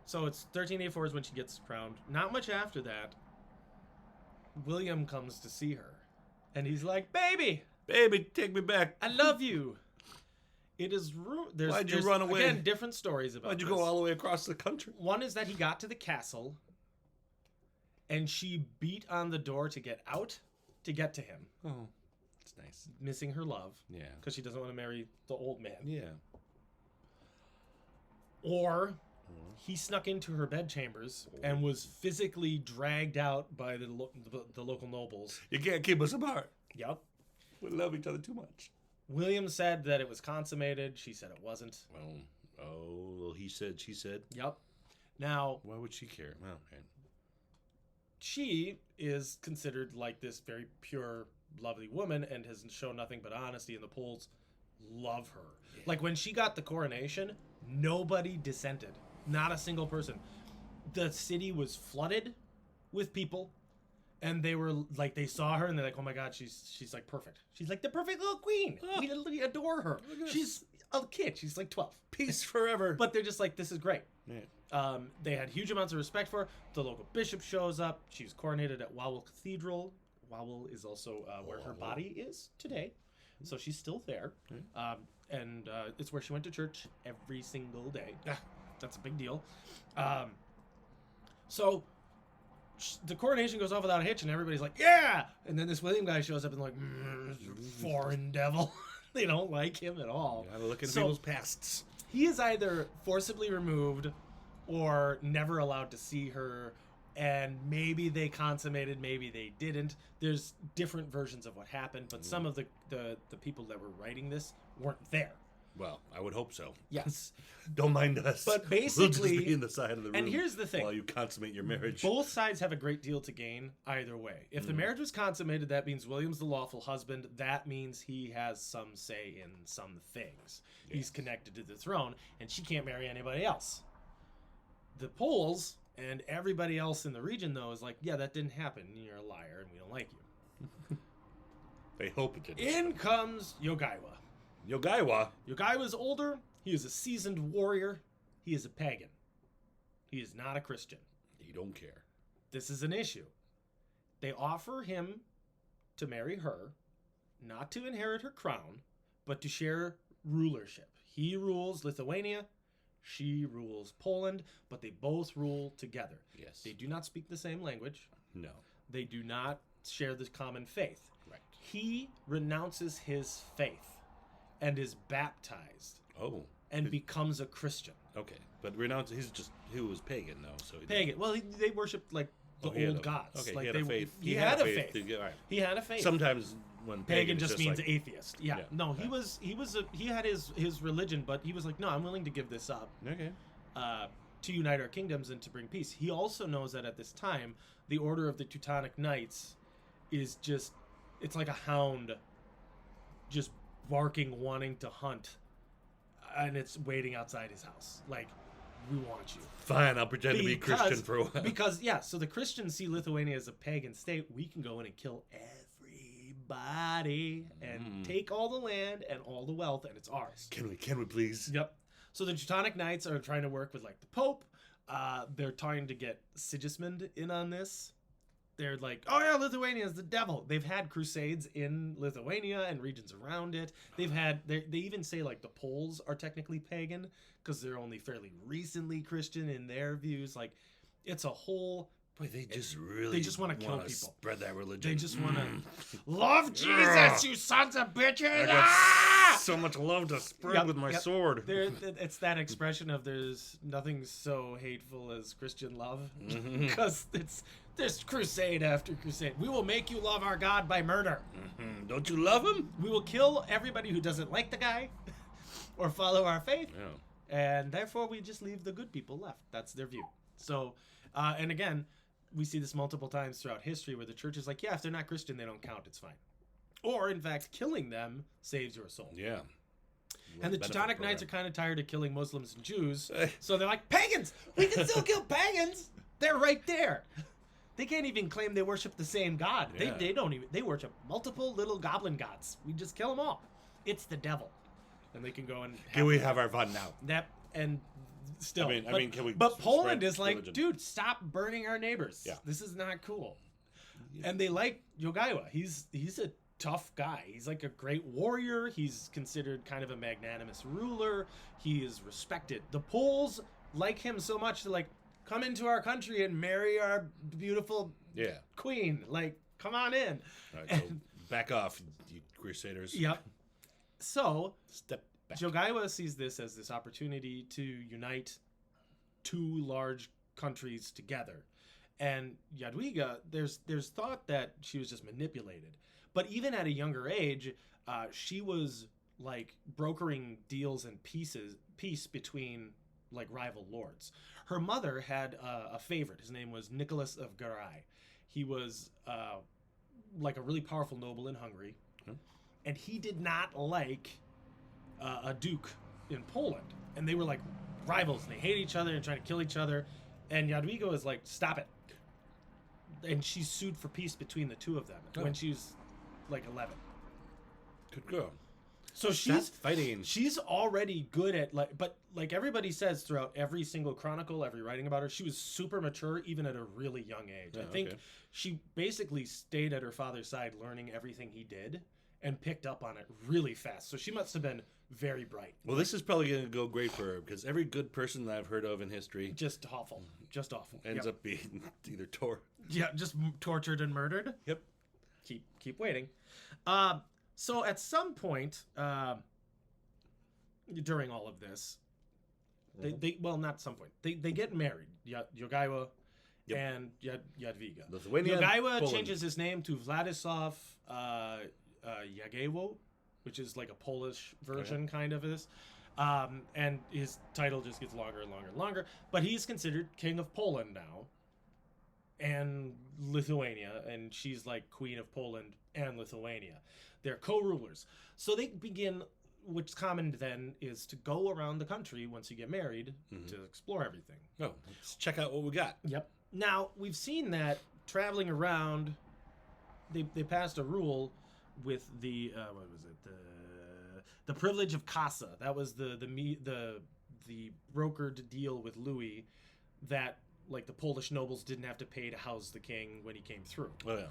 So it's 1384 is when she gets crowned. Not much after that, William comes to see her, and he's like, "Baby, Baby, take me back. I love you." It is Why'd you run away? Again, different stories about. Why'd you this. go all the way across the country? One is that he got to the castle, and she beat on the door to get out to get to him, Oh, it's nice. missing her love Yeah. because she doesn't want to marry the old man. Yeah. Or he snuck into her bedchambers and was physically dragged out by the local nobles. You can't keep us apart. Yep. We love each other too much. William said that it was consummated. She said it wasn't. Well, he said, she said. Yep. Now, Why would she care? Well, okay. she is considered like this very pure, lovely woman and has shown nothing but honesty, and the Poles love her. Yeah. Like when she got the coronation, nobody dissented. Not a single person. The city was flooded with people, and they were like, they saw her and they're like, oh my God, she's like perfect. She's like the perfect little queen. Oh, we literally adore her. She's a kid. She's like 12. Peace forever. But they're just like, this is great. Yeah. They had huge amounts of respect for her. The local bishop shows up. She was coronated at Wawel Cathedral. Wawel is also where her body is today. So she's still there. And it's where she went to church every single day. That's a big deal. So the coronation goes off without a hitch, and everybody's like, yeah! And then this William guy shows up and like, foreign devil. They don't like him at all. You gotta look into people's pasts. He is either forcibly removed or never allowed to see her and maybe they consummated, maybe they didn't. There's different versions of what happened, but some of the people that were writing this weren't there. Well, I would hope so. Yes. Don't mind us. But we'll basically, just be in the side of the room. and here's the thing: while you consummate your marriage, both sides have a great deal to gain either way. If the marriage was consummated, that means William's the lawful husband. That means he has some say in some things. Yeah. He's connected to the throne, and she can't marry anybody else. The Poles and everybody else in the region, though, is like, yeah, that didn't happen. You're a liar, and we don't like you. They hope it didn't. In comes Jadwiga. Jadwiga's older. He is a seasoned warrior. He is a pagan. He is not a Christian. He don't care. This is an issue. They offer him to marry her, not to inherit her crown, but to share rulership. He rules Lithuania. She rules Poland, but they both rule together. Yes. They do not speak the same language. No. They do not share the common faith. Right. He renounces his faith and is baptized. Oh. And becomes a Christian. Okay. But he was pagan, though. So pagan. Well, they worshipped, like, the old gods. Okay, like he had a faith. He had a faith. Right. He had a faith. Sometimes when pagan just means like, atheist. Yeah. No, okay. he had his religion, but he was like, no, I'm willing to give this up. Okay. To unite our kingdoms and to bring peace. He also knows that at this time, the Order of the Teutonic Knights is just, it's like a hound just barking, wanting to hunt, and it's waiting outside his house. Like, we want you. Fine, I'll pretend to be Christian for a while. Because, yeah, so the Christians see Lithuania as a pagan state. We can go in and kill everybody and take all the land and all the wealth, and it's ours. Can we please? Yep. So the Teutonic Knights are trying to work with, like, the Pope. They're trying to get Sigismund in on this. They're like, oh yeah, Lithuania is the devil. They've had crusades in Lithuania and regions around it. They even say, like, the Poles are technically pagan because they're only fairly recently Christian in their views. Like, it's a whole... Boy, they just want to kill people. Spread that religion. They just want to love Jesus, you sons of bitches! So much love to spread with my sword. It's that expression of there's nothing so hateful as Christian love, because there's crusade after crusade. We will make you love our God by murder. Don't you love him? We will kill everybody who doesn't like the guy or follow our faith, and therefore we just leave the good people left. That's their view. So, and again, we see this multiple times throughout history where the church is like, yeah, if they're not Christian, they don't count. It's fine. Or, in fact, killing them saves your soul. Yeah. And the Teutonic Knights are kind of tired of killing Muslims and Jews, so they're like, pagans! We can still kill pagans! They're right there. They can't even claim they worship the same God. Yeah. They worship multiple little goblin gods. We just kill them all. It's the devil. And they can go and... Can we have our fun now? Still, I mean, can we? But Poland is like, religion? Dude, stop burning our neighbors. Yeah. This is not cool. Yeah. And they like Jadwiga. He's a tough guy. He's like a great warrior. He's considered kind of a magnanimous ruler. He is respected. The Poles like him so much they're like, come into our country and marry our beautiful queen. Like, come on in. All right, so back off, you crusaders. Yep. So step. Jadwiga sees this as this opportunity to unite two large countries together. And Jadwiga, there's thought that she was just manipulated. But even at a younger age, she was like brokering deals and peace between like rival lords. Her mother had a favorite. His name was Nicholas of Garai. He was like a really powerful noble in Hungary. And he did not like... a duke in Poland, and they were like rivals, and they hate each other and trying to kill each other, and Jadwiga was like, stop it. And she sued for peace between the two of them when she was like 11. Good girl. So she's fighting. She's already good at but everybody says throughout every single chronicle, every writing about her, she was super mature even at a really young age. I think she basically stayed at her father's side learning everything he did and picked up on it really fast. So she must have been very bright. Well, this is probably going to go great for her because every good person that I've heard of in history... Just awful. Ends up being either just tortured and murdered. Yep. Keep waiting. So at some point during all of this, not some point. They get married. Jadwiga and Jadwiga. Lithuania. Jogaiwa Poland. changes his name to Władysław Jagiełło, which is like a Polish version kind of this. And his title just gets longer and longer and longer. But he's considered king of Poland now and Lithuania, and she's like queen of Poland and Lithuania. They're co-rulers. So they begin, what's common then is to go around the country once you get married to explore everything. Oh, let's check out what we got. Yep. Now, we've seen that traveling around, they passed a rule with the, what was it, the privilege of casa. That was the brokered deal with Louis that, like, the Polish nobles didn't have to pay to house the king when he came through. Oh, yeah.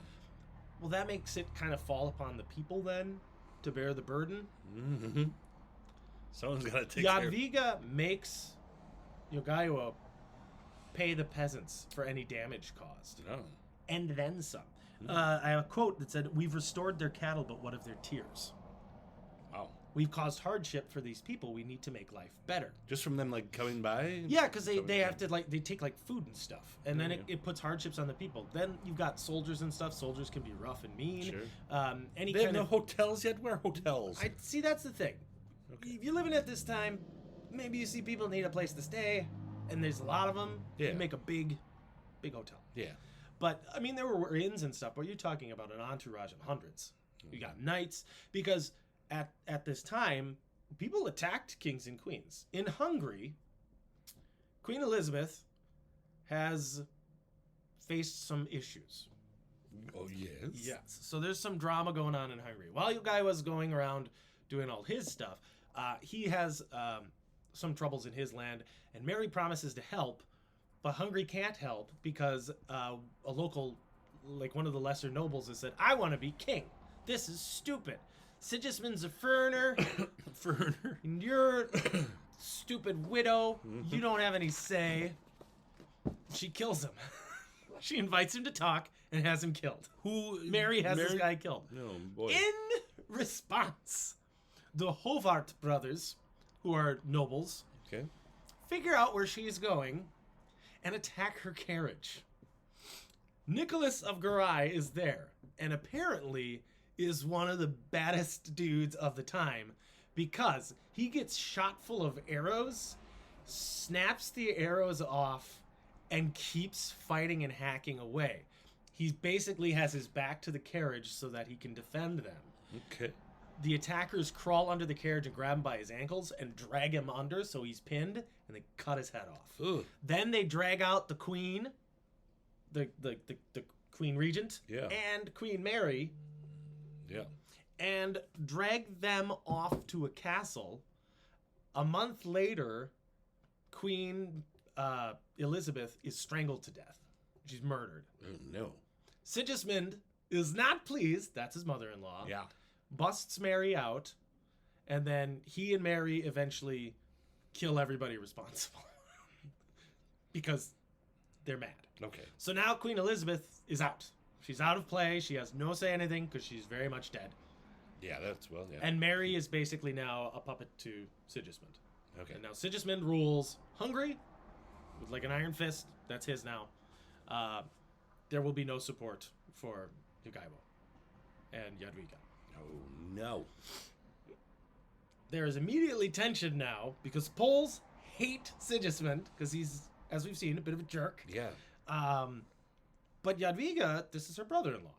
Well, that makes it kind of fall upon the people then to bear the burden. Mm-hmm. Someone's got to take care of it. Jadwiga makes Jogaiwa pay the peasants for any damage caused. Oh. And then some. I have a quote that said, "We've restored their cattle, but what of their tears? Wow. We've caused hardship for these people. We need to make life better." Just from them, like, coming by? Yeah, because they have to, like, they take, like, food and stuff. And then it puts hardships on the people. Then you've got soldiers and stuff. Soldiers can be rough and mean. Sure. They have no hotels yet? Where are hotels? See, that's the thing. Okay. If you're living at this time, maybe you see people need a place to stay, and there's a lot of them. Yeah. You make a big hotel. Yeah. But, I mean, there were inns and stuff, but you're talking about an entourage of hundreds. You got knights, because at this time, people attacked kings and queens. In Hungary, Queen Elizabeth has faced some issues. Oh, yes? Yes. So there's some drama going on in Hungary. While your guy was going around doing all his stuff, he has some troubles in his land, and Mary promises to help, but Hungary can't help because a local, like one of the lesser nobles, has said, "I want to be king. This is stupid. Sigismund's a foreigner. And you're stupid widow. You don't have any say." She kills him. She invites him to talk and has him killed. Mary has this guy killed. Oh, boy. In response, the Hovart brothers, who are nobles, figure out where she's going and attack her carriage. Nicholas of Garay is there, and apparently is one of the baddest dudes of the time, because he gets shot full of arrows, snaps the arrows off, and keeps fighting and hacking away. He basically has his back to the carriage so that he can defend them. Okay. The attackers crawl under the carriage and grab him by his ankles and drag him under so he's pinned, and they cut his head off. Ugh. Then they drag out the queen, the queen regent, and Queen Mary, and drag them off to a castle. A month later, Queen Elizabeth is strangled to death. She's murdered. Oh, no. Sigismund is not pleased. That's his mother-in-law. Yeah. Busts Mary out, and then he and Mary eventually kill everybody responsible because they're mad. Okay. So now Queen Elizabeth is out. She's out of play. She has no say anything because she's very much dead. Yeah, yeah. And Mary is basically now a puppet to Sigismund. Okay. And now Sigismund rules Hungary with like an iron fist. That's his now. There will be no support for Jogaiwa and Jadwiga. Oh, no. There is immediately tension now because Poles hate Sigismund because he's, as we've seen, a bit of a jerk. Yeah. But Jadwiga, this is her brother-in-law.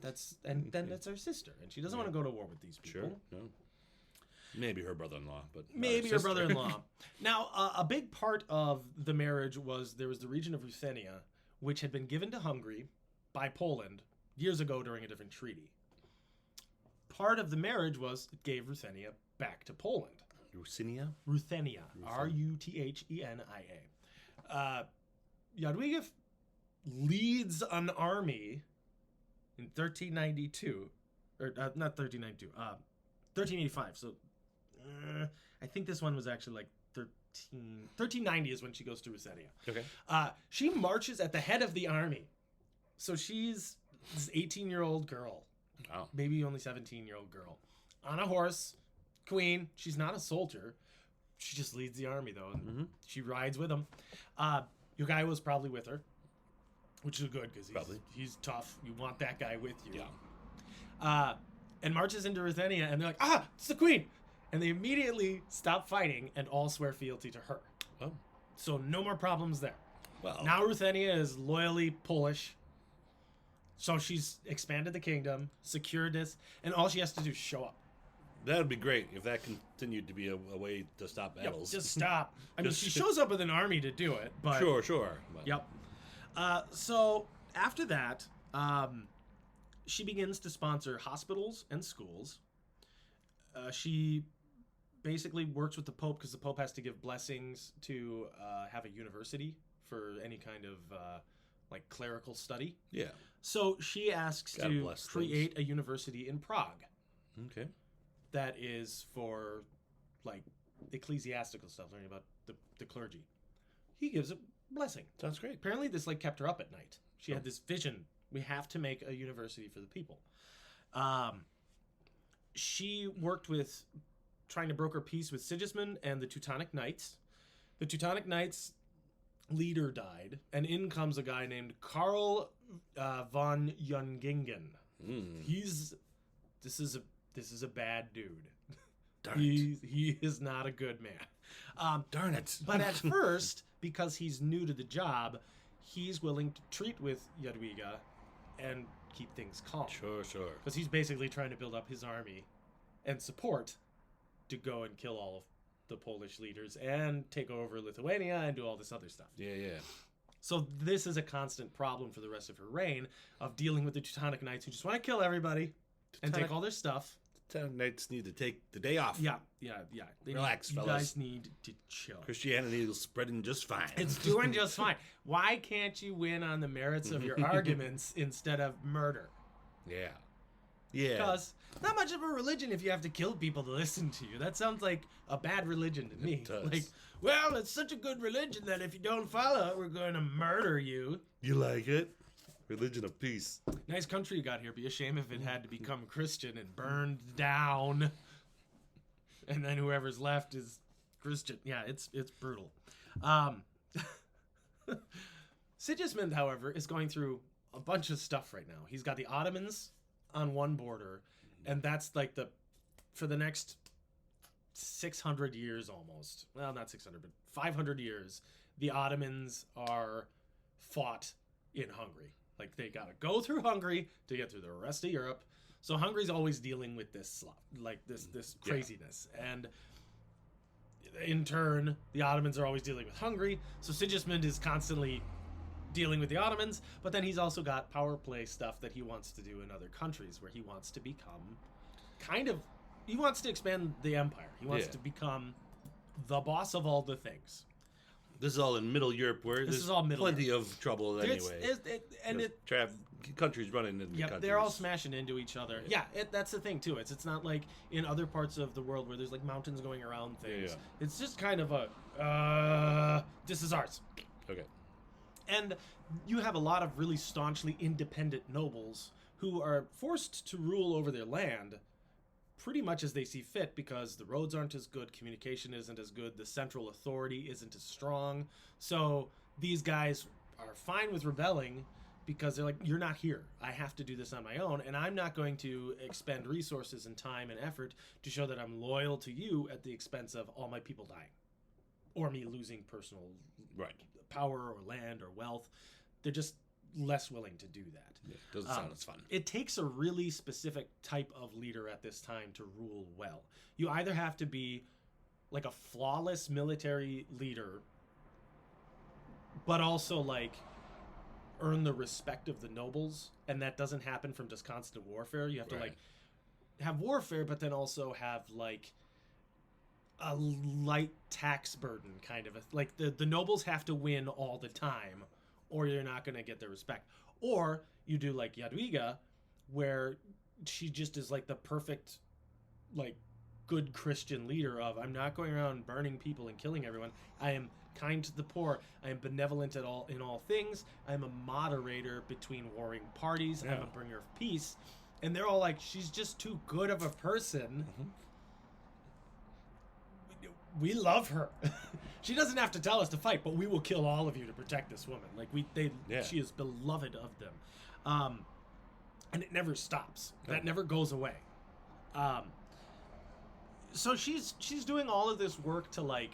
That's her sister, and she doesn't want to go to war with these people. Sure. No. Maybe her brother-in-law, but maybe her brother-in-law. Now, a big part of the marriage was there was the region of Ruthenia, which had been given to Hungary by Poland years ago during a different treaty. Part of the marriage was it gave Ruthenia back to Poland. Ruthenia? Ruthenia. Ruthenia. Jadwiga leads an army in 1392, or not 1392, 1385. So I think this one was actually like 1390 is when she goes to Ruthenia. Okay. She marches at the head of the army. So she's this 18-year-old girl. Wow. Maybe only 17-year-old girl. On a horse. Queen. She's not a soldier. She just leads the army, though. And she rides with them. Your guy was probably with her. which is good because he's tough. You want that guy with you. Yeah. And marches into Ruthenia, and they're like, it's the queen! And they immediately stop fighting and all swear fealty to her. Oh. So no more problems there. Well. Now Ruthenia is loyally Polish. So she's expanded the kingdom, secured this, and all she has to do is show up. That would be great if that continued to be a way to stop battles. Yep, just stop. I mean, she shows up with an army to do it, but... Sure. But... Yep. So after that, she begins to sponsor hospitals and schools. She basically works with the Pope because the Pope has to give blessings to have a university for any kind of like clerical study. Yeah. So she asks to create a university in Prague. Okay. That is for like ecclesiastical stuff, learning about the clergy. He gives a blessing. Sounds great. Apparently this like kept her up at night. She had this vision. We have to make a university for the people. She worked with trying to broker peace with Sigismund and the Teutonic Knights. The Teutonic Knights leader died, and in comes a guy named Karl von Jungingen. This is a bad dude. Darn it. He is not a good man. Darn it. But at first, because he's new to the job, he's willing to treat with Jadwiga and keep things calm. Sure. Because he's basically trying to build up his army and support to go and kill all of the Polish leaders and take over Lithuania and do all this other stuff. Yeah. So this is a constant problem for the rest of her reign of dealing with the Teutonic Knights who just want to kill everybody and take all their stuff. Teutonic Knights need to take the day off. Yeah. Relax, you fellas. You guys need to chill. Christianity is spreading just fine. It's doing just fine. Why can't you win on the merits of your arguments instead of murder? Yeah. Because not much of a religion if you have to kill people to listen to you. That sounds like a bad religion to me. It does. Like, well, it's such a good religion that if you don't follow it, we're going to murder you. You like it? Religion of peace. Nice country you got here. Be a shame if it had to become Christian and burned down. And then whoever's left is Christian. Yeah, it's brutal. Sigismund, however, is going through a bunch of stuff right now. He's got the Ottomans on one border, and that's like for the next 600 years almost. Well, not 600, but 500 years, the Ottomans are fought in Hungary. Like, they got to go through Hungary to get through the rest of Europe. So Hungary's always dealing with this craziness. And in turn, the Ottomans are always dealing with Hungary. So Sigismund is constantly dealing with the Ottomans, but then he's also got power play stuff that he wants to do in other countries where he wants to become he wants to expand the empire. He wants to become the boss of all the things. This is all in Middle Europe, where there's plenty of trouble anyway. Countries running into countries. They're all smashing into each other. Yeah, that's the thing too. It's not like in other parts of the world where there's like mountains going around things. Yeah. It's just kind of this is ours. Okay. And you have a lot of really staunchly independent nobles who are forced to rule over their land pretty much as they see fit because the roads aren't as good, communication isn't as good, the central authority isn't as strong. So these guys are fine with rebelling because they're like, you're not here. I have to do this on my own, and I'm not going to expend resources and time and effort to show that I'm loyal to you at the expense of all my people dying or me losing personal power or land or wealth. They're just less willing to do that. Yeah, doesn't sound as fun. It takes a really specific type of leader at this time to rule well. You either have to be like a flawless military leader, but also like earn the respect of the nobles, and that doesn't happen from just constant warfare. You have to like have warfare, but then also have like a light tax burden kind of like the nobles have to win all the time or you're not going to get their respect. Or you do like Jadwiga, where she just is like the perfect like good Christian leader of I'm not going around burning people and killing everyone. I am kind to the poor. I am benevolent in all things. I'm a moderator between warring parties. I'm a bringer of peace. And they're all like, she's just too good of a person. we love her. She doesn't have to tell us to fight, but we will kill all of you to protect this woman. Like she is beloved of them, and it never stops. That never goes away. So she's doing all of this work to like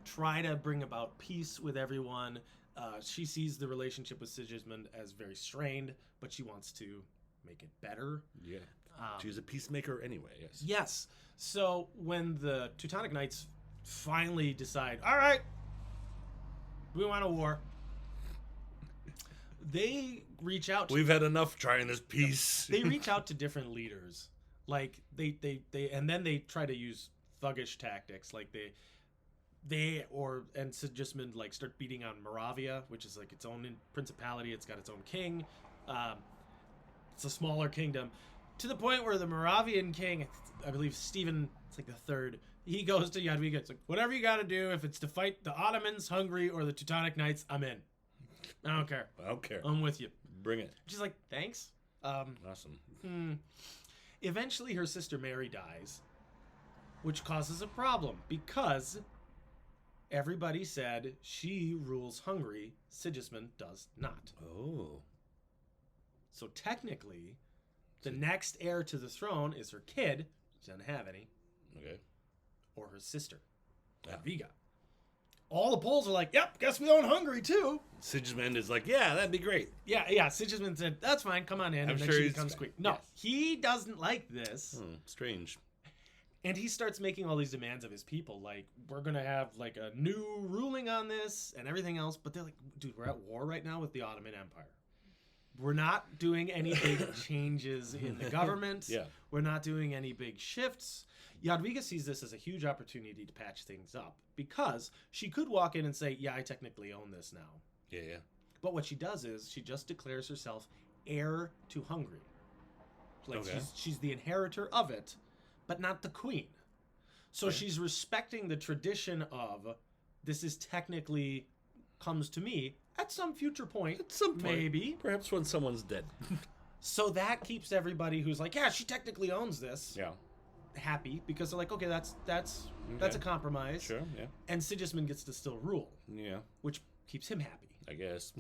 try to bring about peace with everyone. She sees the relationship with Sigismund as very strained, but she wants to make it better. Yeah, she's a peacemaker anyway. Yes. Yes. So when the Teutonic Knights finally decide, all right, we want a war, they reach out to, we've had enough trying this peace. They reach out to different leaders, like they and then they try to use thuggish tactics, like and Sigismund like start beating on Moravia, which is like its own principality. It's got its own king. It's a smaller kingdom, to the point where the Moravian king, I believe Stephen, it's like the third, he goes to Jadwiga. It's like, whatever you got to do, if it's to fight the Ottomans, Hungary, or the Teutonic Knights, I'm in. I don't care. I don't care. I'm with you. Bring it. She's like, thanks. Awesome. Eventually, her sister Mary dies, which causes a problem because everybody said she rules Hungary. Sigismund does not. Oh. So technically, the next heir to the throne is her kid. She doesn't have any. Okay. Or her sister, Yeah. Jadwiga. All the polls are like, yep, guess we own Hungary too. Sigismund is like, yeah, that'd be great. Yeah. Sigismund said, that's fine, come on in. I'm and then sure she he's becomes fine. queen. No, Yes. he doesn't like this. Strange. And he starts making all these demands of his people. Like, we're going to have like a new ruling on this and everything else. But they're like, dude, we're at war right now with the Ottoman Empire. We're not doing any big changes in the government. Yeah. We're not doing any big shifts. Jadwiga sees this as a huge opportunity to patch things up because she could walk in and say, yeah, I technically own this now. Yeah. But what she does is she just declares herself heir to Hungary. Like Okay. she's the inheritor of it, but not the queen. So she's respecting the tradition of this is technically comes to me at some future point. At some point. Maybe. Perhaps when someone's dead. So that keeps everybody who's like, yeah, she technically owns this. Yeah. Happy because they're like, okay, that's a compromise. Sure, yeah. And Sigismund gets to still rule, Yeah, which keeps him happy. I guess.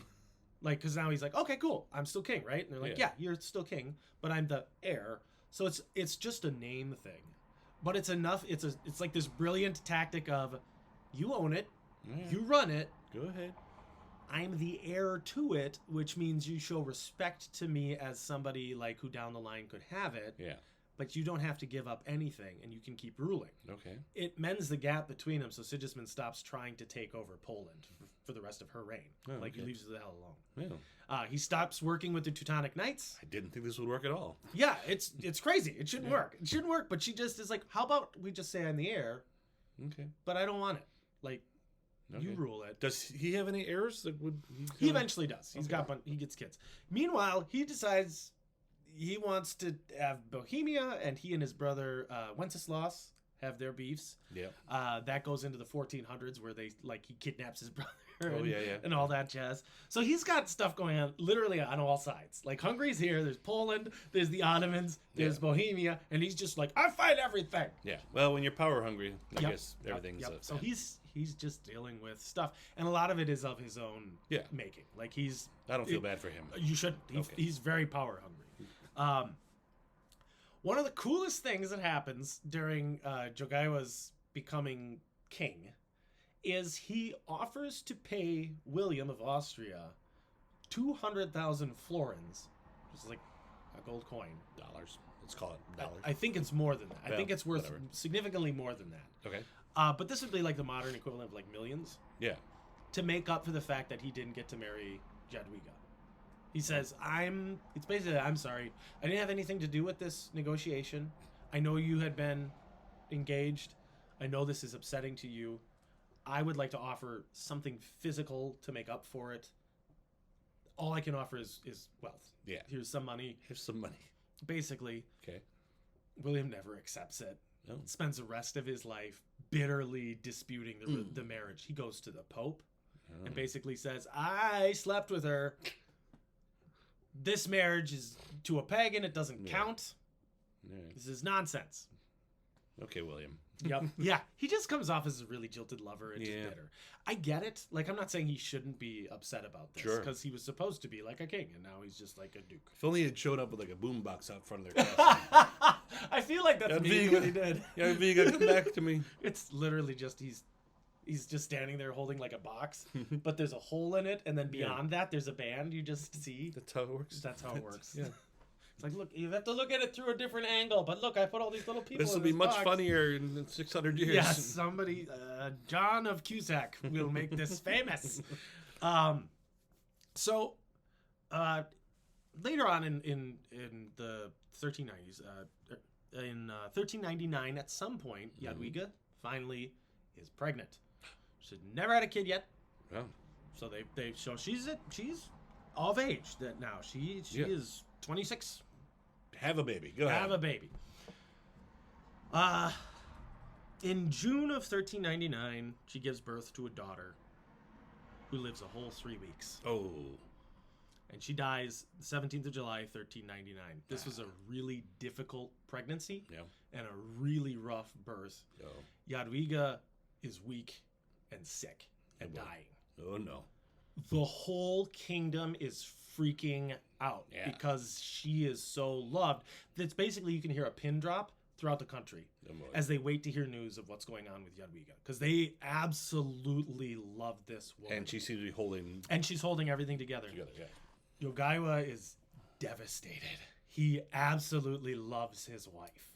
Like, because now he's like, okay, cool, I'm still king, right? And they're like, yeah, you're still king, but I'm the heir. So it's just a name thing, but it's enough. It's like this brilliant tactic of, you own it, you run it. Go ahead. I'm the heir to it, which means you show respect to me as somebody like who down the line could have it. Yeah. But you don't have to give up anything, and you can keep ruling. Okay. It mends the gap between them, so Sigismund stops trying to take over Poland for the rest of her reign. Oh, like, he okay. leaves her the hell alone. Yeah. He stops working with the Teutonic Knights. I didn't think this would work at all. Yeah, it's crazy. It shouldn't work. It shouldn't work, but she just is like, how about we just say I'm the heir, Okay. but I don't want it. Like, you Okay. rule it. Does he have any heirs that would? He eventually does. He gets kids. Meanwhile, he decides he wants to have Bohemia, and he and his brother Wenceslaus have their beefs. Yeah. That goes into the 1400s where he kidnaps his brother yeah. and all that jazz. So he's got stuff going on literally on all sides. Like, Hungary's here, there's Poland, there's the Ottomans, there's Bohemia, and he's just like, I fight everything. Yeah. Well, when you're power hungry, I guess everything's. So he's just dealing with stuff, and a lot of it is of his own making. Like, I don't feel bad for him. You shouldn't. He's very power hungry. One of the coolest things that happens during Jadwiga's becoming king is he offers to pay William of Austria 200,000 florins, which is like a gold coin. Dollars. Let's call it dollars. I think it's more than that. I Well, think it's worth whatever. significantly more than that. Okay. But this would be like the modern equivalent of like millions Yeah. to make up for the fact that he didn't get to marry Jadwiga. He says, it's basically, I'm sorry. I didn't have anything to do with this negotiation. I know you had been engaged. I know this is upsetting to you. I would like to offer something physical to make up for it. All I can offer is wealth. Yeah. Here's some money. Here's some money. Basically, Okay. William never accepts it. Oh. Spends the rest of his life bitterly disputing the marriage. He goes to the Pope and basically says, I slept with her. This marriage is to a pagan. It doesn't count. All right. This is nonsense. Okay, William. Yep. Yeah, he just comes off as a really jilted lover and just bitter. I get it. Like, I'm not saying he shouldn't be upset about this, because he was supposed to be like a king, and now he's just like a duke. If only he had showed up with like a boombox out front of their castle. I feel like that's maybe what he did. Jadwiga, come back to me. It's literally just he's just standing there holding like a box, but there's a hole in it, and then beyond that, there's a band you just see. That's how it works. That's how it works. Yeah. It's like, look, you have to look at it through a different angle, but look, I put all these little people This in will be much box. funnier in 600 years. Yes, somebody, John of Cusack will make this famous. So, later on in the 1390s, in 1399, at some point, Jadwiga finally is pregnant. She's never had a kid yet. Oh. So so she's of age that now. She is 26. Have a baby. Go ahead. Have a baby. In June of 1399, she gives birth to a daughter who lives a whole 3 weeks. Oh. And she dies the 17th of July, 1399. This was a really difficult pregnancy and a really rough birth. Oh. Jadwiga is weak and sick and dying. Oh, no. The whole kingdom is freaking out because she is so loved. That's basically, you can hear a pin drop throughout the country as they wait to hear news of what's going on with Jadwiga, because they absolutely love this woman. And she seems to be holding... And she's holding everything together. Jadwiga is devastated. He absolutely loves his wife.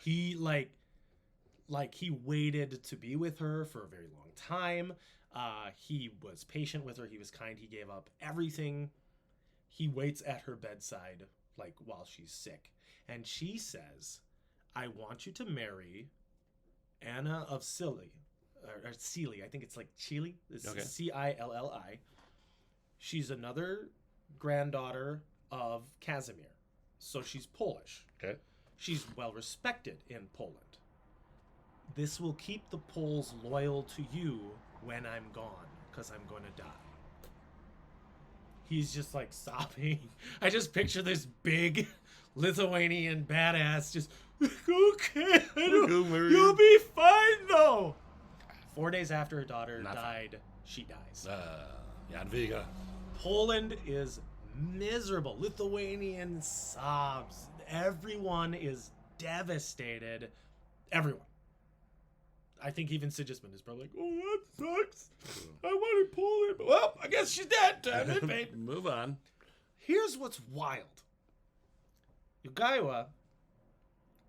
He he waited to be with her for a very long time. He was patient with her. He was kind. He gave up everything. He waits at her bedside, like, while she's sick. And she says, I want you to marry Anna of Scilly. Or Sealy. I think it's like Chile. It's Cilli. She's another granddaughter of Casimir. So she's Polish. Okay. She's well respected in Poland. This will keep the Poles loyal to you when I'm gone, because I'm going to die. He's just like sobbing. I just picture this big Lithuanian badass just, okay, you'll be fine though. 4 days after her daughter died, she dies. Jadwiga. Poland is miserable. Lithuanian sobs. Everyone is devastated. Everyone. I think even Sigismund is probably like, oh, that sucks. I wanted Poland. Well, I guess she's dead. Damn it, babe. Move on. Here's what's wild. Jadwiga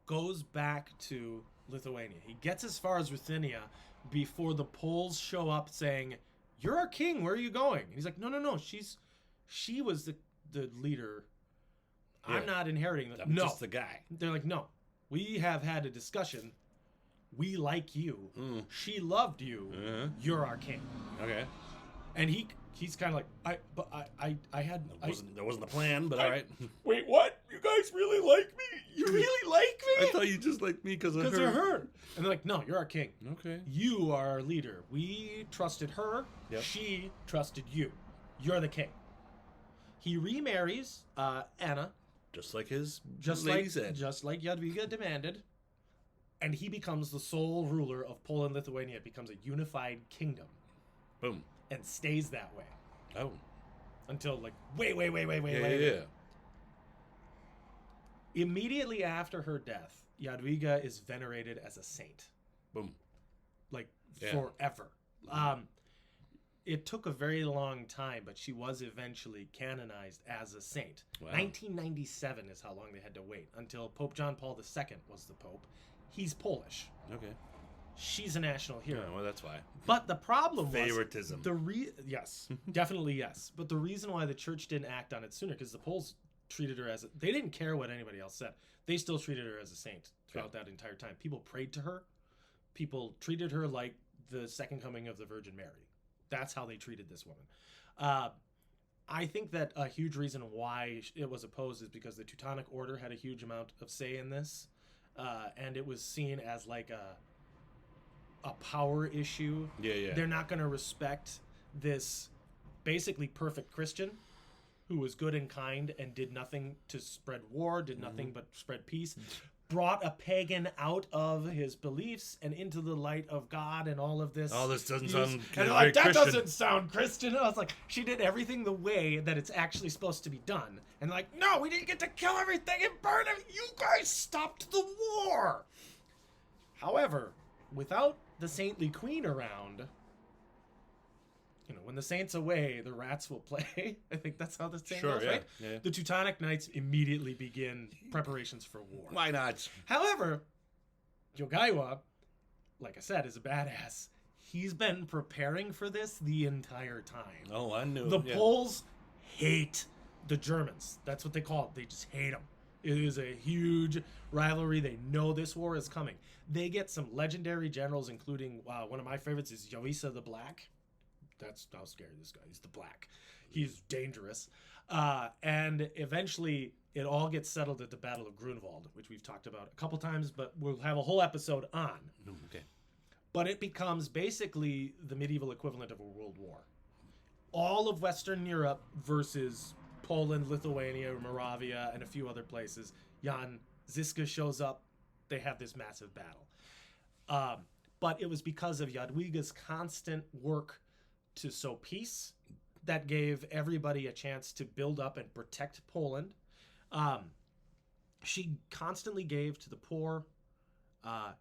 goes back to Lithuania. He gets as far as Ruthenia before the Poles show up saying, you're our king. Where are you going? And he's like, no. She was the leader. Yeah. I'm not inheriting that. I'm just the guy. They're like, no. We have had a discussion. We like you. She loved you. You're our king. Okay. And he's kind of like, There wasn't a plan, but all right. Wait, what? You guys really like me? You really like me? I thought you just liked me because of her. And they're like, no, you're our king. Okay. You are our leader. We trusted her. Yep. She trusted you. You're the king. He remarries Anna. Just like his lady said. Just like Jadwiga demanded. And he becomes the sole ruler of Poland, Lithuania. It becomes a unified kingdom. Boom. And stays that way. Oh. Until like wait. Yeah. Immediately after her death, Jadwiga is venerated as a saint. Boom. Like forever. It took a very long time, but she was eventually canonized as a saint. Wow. 1997 is how long they had to wait until Pope John Paul II was the Pope. He's Polish. Okay. She's a national hero. Yeah, well, that's why. But the problem favoritism. Yes, definitely yes. But the reason why the church didn't act on it sooner, because the Poles treated her they didn't care what anybody else said. They still treated her as a saint throughout that entire time. People prayed to her. People treated her like the second coming of the Virgin Mary. That's how they treated this woman. I think that a huge reason why it was opposed is because the Teutonic Order had a huge amount of say in this. And it was seen as like a power issue. Yeah. They're not going to respect this basically perfect Christian who was good and kind and did nothing to spread war, did nothing but spread peace. brought a pagan out of his beliefs and into the light of God and all of this. Oh, this doesn't Use- sound and very like, that Christian. doesn't sound Christian. And I was like, she did everything the way that it's actually supposed to be done. And like, no, we didn't get to kill everything and burn it. You guys stopped the war. However, without the saintly queen around, you know, when the saint's away, the rats will play. I think that's how the saying goes, right? Yeah. The Teutonic Knights immediately begin preparations for war. Why not? However, Jadwiga, like I said, is a badass. He's been preparing for this the entire time. Oh, I knew. The Poles hate the Germans. That's what they call it. They just hate them. It is a huge rivalry. They know this war is coming. They get some legendary generals, including one of my favorites is Jadwiga the Black. That's how scary this guy is. He's the Black. He's dangerous. And eventually, it all gets settled at the Battle of Grunwald, which we've talked about a couple times, but we'll have a whole episode on. Okay. But it becomes basically the medieval equivalent of a world war. All of Western Europe versus Poland, Lithuania, Moravia, and a few other places. Jan Žižka shows up. They have this massive battle. But it was because of Jadwiga's constant work to sow peace that gave everybody a chance to build up and protect Poland. She constantly gave to the poor.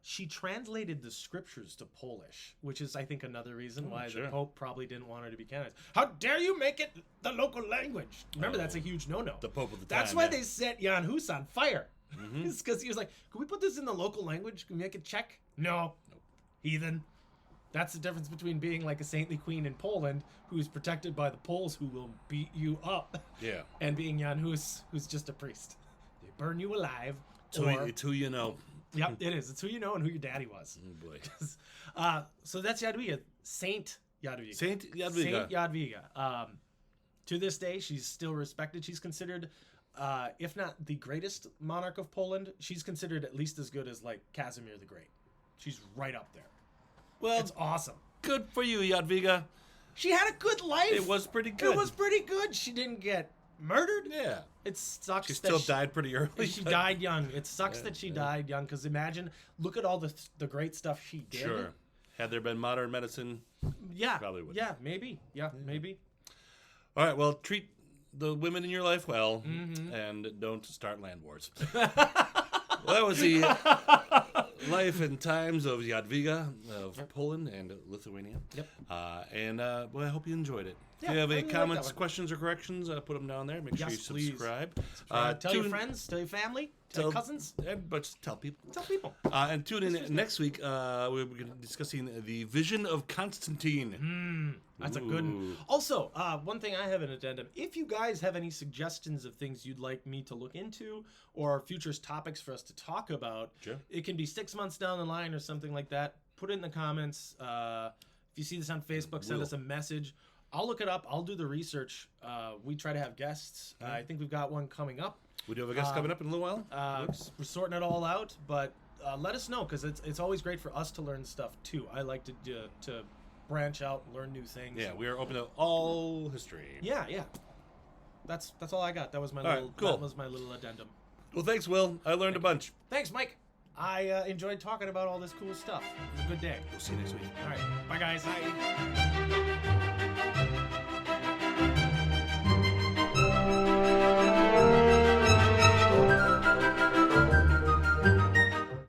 She translated the scriptures to Polish, which is, I think, another reason why the Pope probably didn't want her to be canonized. How dare you make it the local language? Remember, that's a huge no-no. The Pope of the time. That's why they set Jan Hus on fire. It's because he was like, can we put this in the local language? Can we make it Czech? No. Nope. Heathen. That's the difference between being like a saintly queen in Poland, who's protected by the Poles who will beat you up, and being Jan Hus, who's just a priest. They burn you alive. It's who you know. Yep, it is. It's who you know and who your daddy was. Oh, boy. So that's Jadwiga. Saint Jadwiga. Saint Jadwiga. Saint Jadwiga. To this day, she's still respected. She's considered, if not the greatest monarch of Poland, she's considered at least as good as like Casimir the Great. She's right up there. Well, it's awesome. Good for you, Jadwiga. She had a good life. It was pretty good. It was pretty good. She didn't get murdered. Yeah. It sucks. She still died pretty early. She died young. It sucks that she died young, because imagine, look at all the great stuff she did. Sure. Had there been modern medicine, probably would. Yeah, maybe. Yeah, maybe. All right, well, treat the women in your life well, and don't start land wars. Well, that was the life and times of Jadwiga of Poland and Lithuania. Yep. Well, I hope you enjoyed it. Yeah, if you have any I really comments, like questions, or corrections, put them down there. Make sure you please. subscribe. Tell your friends, tell your family, tell your cousins. But just tell people. Tell people. And tune in next week. We're going to be discussing the vision of Constantine. That's a good one. Also, one thing I have an addendum. If you guys have any suggestions of things you'd like me to look into or future topics for us to talk about, it can be 6 months down the line or something like that. Put it in the comments. If you see this on Facebook, send us a message. I'll look it up. I'll do the research. We try to have guests. I think we've got one coming up. We do have a guest coming up in a little while. We're sorting it all out, but let us know, because it's always great for us to learn stuff too. I like to branch out and learn new things. Yeah, we are open to all history. Yeah. That's all I got. That was my That was my little addendum. Well, thanks, Will. I learned a bunch. Thanks, Mike. I enjoyed talking about all this cool stuff. It was a good day. We'll see you next week. All right. Bye, guys. Bye.